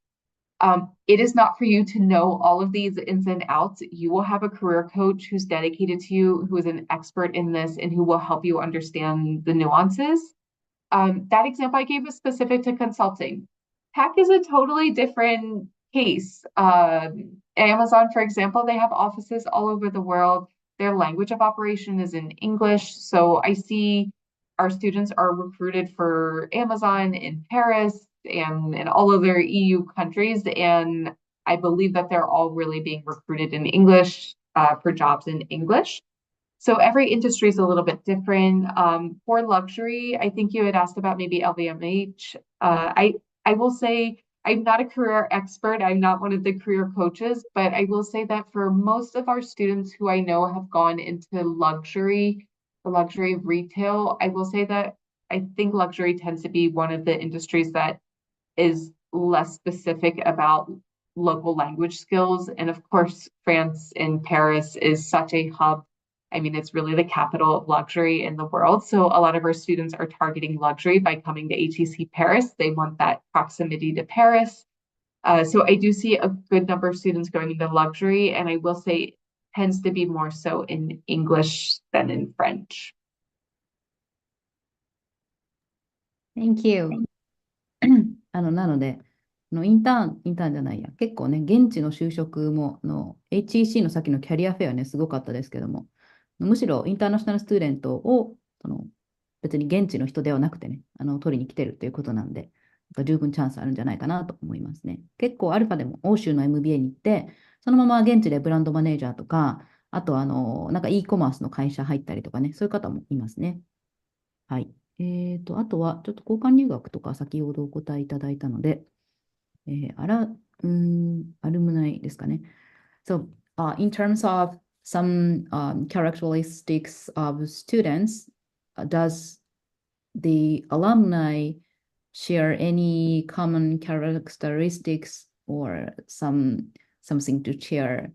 It is not for you to know all of these ins and outs. You will have a career coach who's dedicated to you, who is an expert in this, and who will help you understand the nuances. That example I gave is specific to consulting. Tech is a totally different case. Amazon, for example, they have offices all over the world. Their language of operation is in English. So I see our students are recruited for Amazon in Paris and in all other EU countries. And I believe that they're all really being recruited in English for jobs in English. So every industry is a little bit different. For luxury, I think you had asked about maybe LVMH. I will say I'm not a career expert. I'm not one of the career coaches, but I will say that for most of our students who I know have gone into luxury, the luxury retail, I will say that I think luxury tends to be one of the industries that is less specific about local language skills. And of course, France and Paris is such a hub. I mean, it's really the capital of luxury in the world. So a lot of our students are targeting luxury by coming to HEC Paris. They want that proximity to Paris. So I do see a good number of students going into luxury, and I will say it tends to be more so in English than in French. Thank you. なので、インターンじゃないや、結構ね、現地の就職も、HEC の先のキャリアフェアね、すごかったですけども、むしろインターナショナルスチューデントを、別に現地の人ではなくてね、取りに来てるということなんで、十分チャンスあるんじゃないかなと思いますね。結構アルファでも欧州の MBA に行って、そのまま現地でブランドマネージャーとか、あとなんか e コマースの会社入ったりとかね、そういう方もいますね。はい。あとは、ちょっと交換留学とか先ほどお答えいただいたので、アルムナイですかね。So, in terms of some characteristics of students, does the alumni share any common characteristics or something to share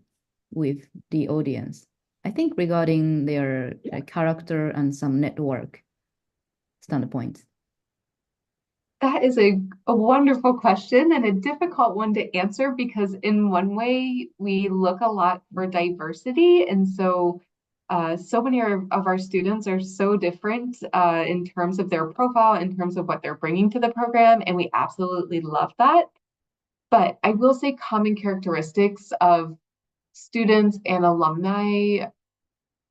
with the audience? I think regarding their character and some network standpoints. That is a wonderful question and a difficult one to answer because in one way we look a lot for diversity. And so many of our students are so different in terms of their profile, in terms of what they're bringing to the program. And we absolutely love that. But I will say common characteristics of students and alumni,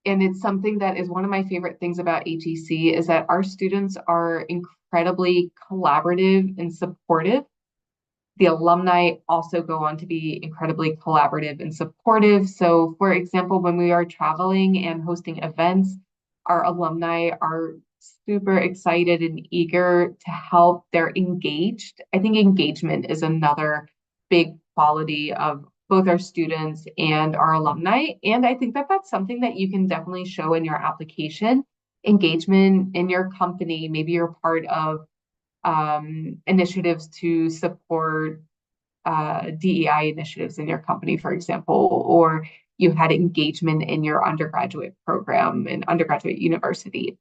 and it's something that is one of my favorite things about HEC, is that our students are incredibly collaborative and supportive. The alumni also go on to be incredibly collaborative and supportive. So, for example, when we are traveling and hosting events, our alumni are super excited and eager to help. They're engaged. I think engagement is another big quality of both our students and our alumni. And I think that that's something that you can definitely show in your application. Engagement in your company. Maybe you're part of initiatives to support DEI initiatives in your company, for example, or you had engagement in your undergraduate program in undergraduate university.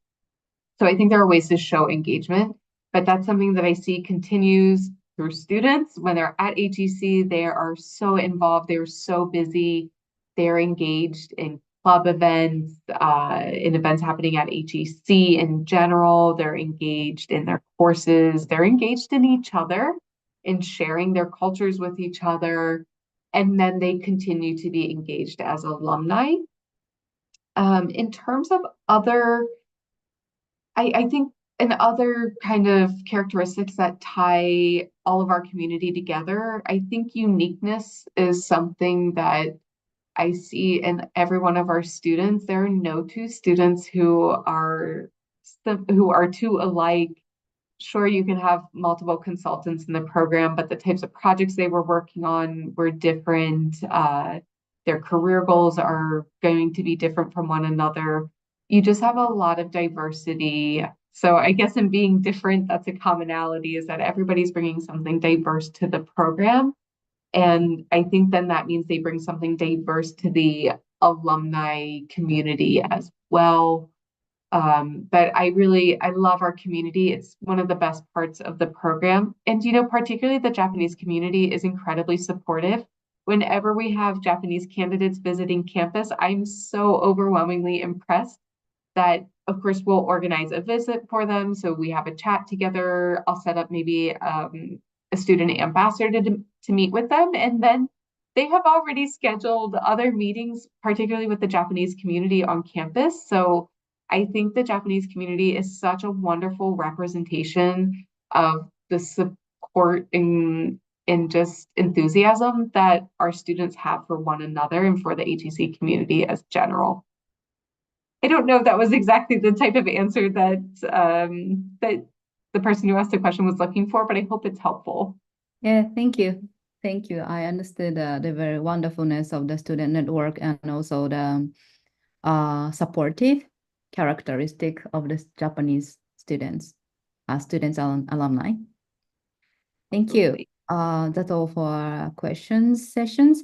So I think there are ways to show engagement, but that's something that I see continues through students. When they're at HEC, they are so involved, they're so busy, they're engaged in club events, in events happening at HEC in general. They're engaged in their courses. They're engaged in each other, in sharing their cultures with each other. And then they continue to be engaged as alumni. In terms of other, I think, and other kind of characteristics that tie all of our community together, I think uniqueness is something that I see in every one of our students. There are no two students who are too alike. Sure, you can have multiple consultants in the program, but the types of projects they were working on were different. Their career goals are going to be different from one another. You just have a lot of diversity. So I guess in being different, that's a commonality, is that everybody's bringing something diverse to the program. And I think then that means they bring something diverse to the alumni community as well. But I love our community. It's one of the best parts of the program. And, particularly the Japanese community is incredibly supportive. Whenever we have Japanese candidates visiting campus, I'm so overwhelmingly impressed that, of course, we'll organize a visit for them. So we have a chat together. I'll set up maybe a student ambassador to meet with them. And then they have already scheduled other meetings, particularly with the Japanese community on campus. So I think the Japanese community is such a wonderful representation of the support and just enthusiasm that our students have for one another and for the HEC community as general. I don't know if that was exactly the type of answer that the person who asked the question was looking for, but I hope it's helpful. Yeah, thank you. Thank you. I understood the very wonderfulness of the student network and also the supportive characteristic of the Japanese students and alumni. Thank you. That's all for our questions sessions.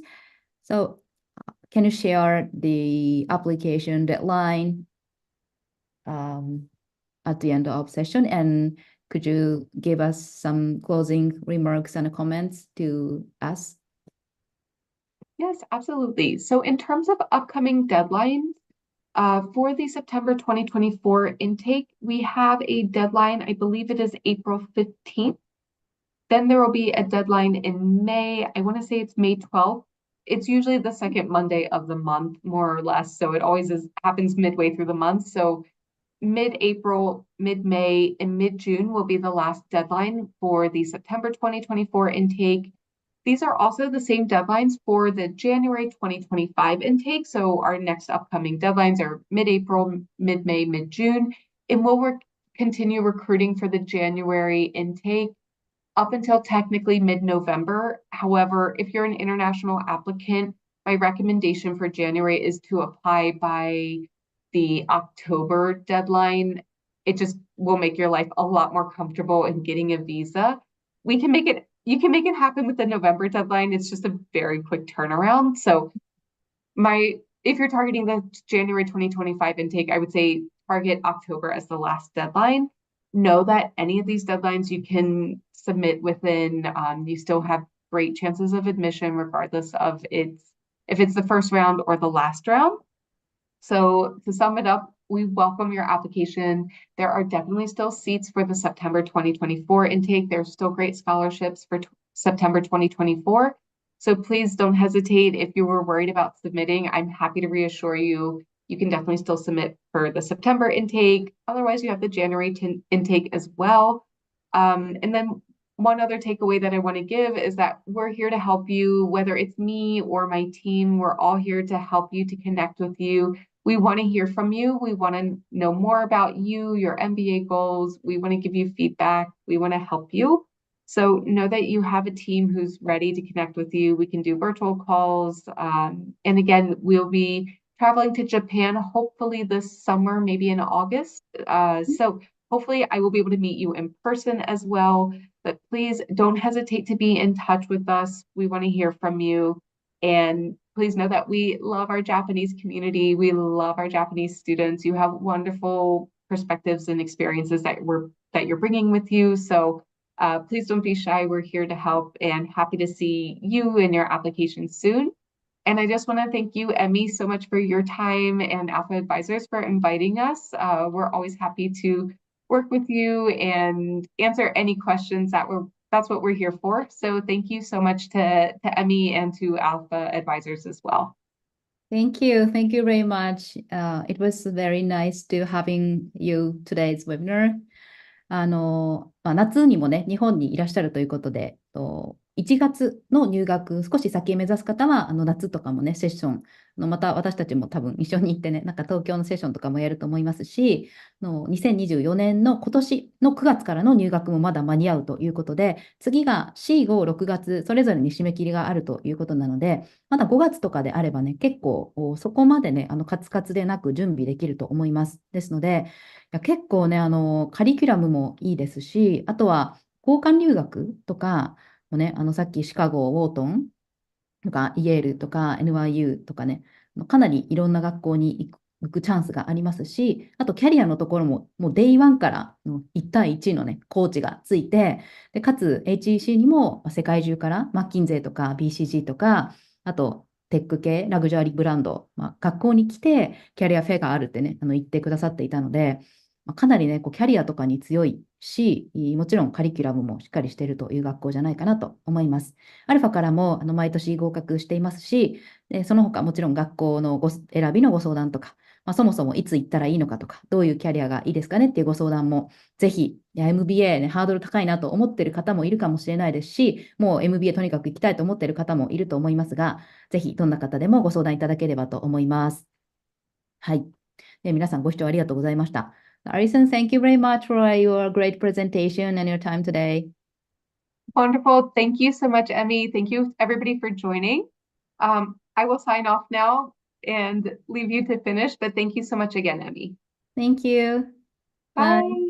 So can you share the application deadline at the end of session? And could you give us some closing remarks and comments to us? Yes, absolutely. So in terms of upcoming deadlines, for the September 2024 intake, we have a deadline, I believe it is April 15th. Then there will be a deadline in May. I want to say it's May 12th. It's usually the second Monday of the month, more or less. So it always happens midway through the month. So mid-April, mid-May, and mid-June will be the last deadline for the September 2024 intake. These are also the same deadlines for the January 2025 intake. So our next upcoming deadlines are mid-April, mid-May, mid-June, and we'll continue recruiting for the January intake up until technically mid-November. However, if you're an international applicant, my recommendation for January is to apply by the October deadline. It just will make your life a lot more comfortable in getting a visa. You can make it happen with the November deadline. It's just a very quick turnaround. So if you're targeting the January 2025 intake, I would say target October as the last deadline. Know that any of these deadlines you can submit within, you still have great chances of admission regardless of if it's the first round or the last round. So to sum it up, we welcome your application. There are definitely still seats for the September 2024 intake. There's still great scholarships for September 2024. So please don't hesitate. If you were worried about submitting, I'm happy to reassure you, you can definitely still submit for the September intake. Otherwise, you have the January intake as well. And then one other takeaway that I want to give is that we're here to help you, whether it's me or my team, we're all here to help you, to connect with you. We want to hear from you. We want to know more about you, your MBA goals. We want to give you feedback. We want to help you. So know that you have a team who's ready to connect with you. We can do virtual calls. And again, we'll be traveling to Japan, hopefully this summer, maybe in August. So hopefully I will be able to meet you in person as well. But please don't hesitate to be in touch with us. We want to hear from you. And please know that we love our Japanese community. We love our Japanese students. You have wonderful perspectives and experiences that you're bringing with you. So please don't be shy. We're here to help and happy to see you in your application soon. And I just want to thank you, Emmy, so much for your time, and Alpha Advisors for inviting us. We're always happy to work with you and answer any questions. That's what we're here for. So thank you so much to Emmy and to Alpha Advisors as well. Thank you. Thank you very much. It was very nice to having you today's webinar. 夏にもね、日本にいらっしゃるということで、1月の入学、少し先目指す方は、夏とかもね、セッション、また私たちも多分一緒に行ってね、なんか東京のセッションとかもやると思いますし、2024年の今年の9月からの入学もまだ間に合うということで、次が4、5、6月、それぞれに締め切りがあるということなので、まだ5月とかであればね、結構そこまでね、カツカツでなく準備できると思います。ですので、結構ね、カリキュラムもいいですし、あとは交換留学とかもね、さっきシカゴ、ウォートンとかイェールとか NYU とかね、かなりいろんな学校に行くチャンスがありますし、あとキャリアのところも、もう Day1 から1対1のね、コーチがついて、でかつ HEC にも世界中からマッキンゼーとか BCG とか、あとテック系、ラグジュアリーブランド、学校に来てキャリアフェアがあるってね、言ってくださっていたので、かなりね、キャリアとかに強いし、もちろんカリキュラムもしっかりしているという学校じゃないかなと思います。アルファからも毎年合格していますし、その他もちろん学校の選びのご相談とか、そもそもいつ行ったらいいのかとか、どういうキャリアがいいですかねっていうご相談も、ぜひ、MBA、ね、ハードル高いなと思っている方もいるかもしれないですし、もう MBA とにかく行きたいと思っている方もいると思いますが、ぜひどんな方でもご相談いただければと思います。はい。皆さんご視聴ありがとうございました。Arisen, thank you very much for your great presentation and your time today. Wonderful. Thank you so much, Emmy. Thank you, everybody, for joining. I will sign off now and leave you to finish, but thank you so much again, Emmy. Thank you. Bye.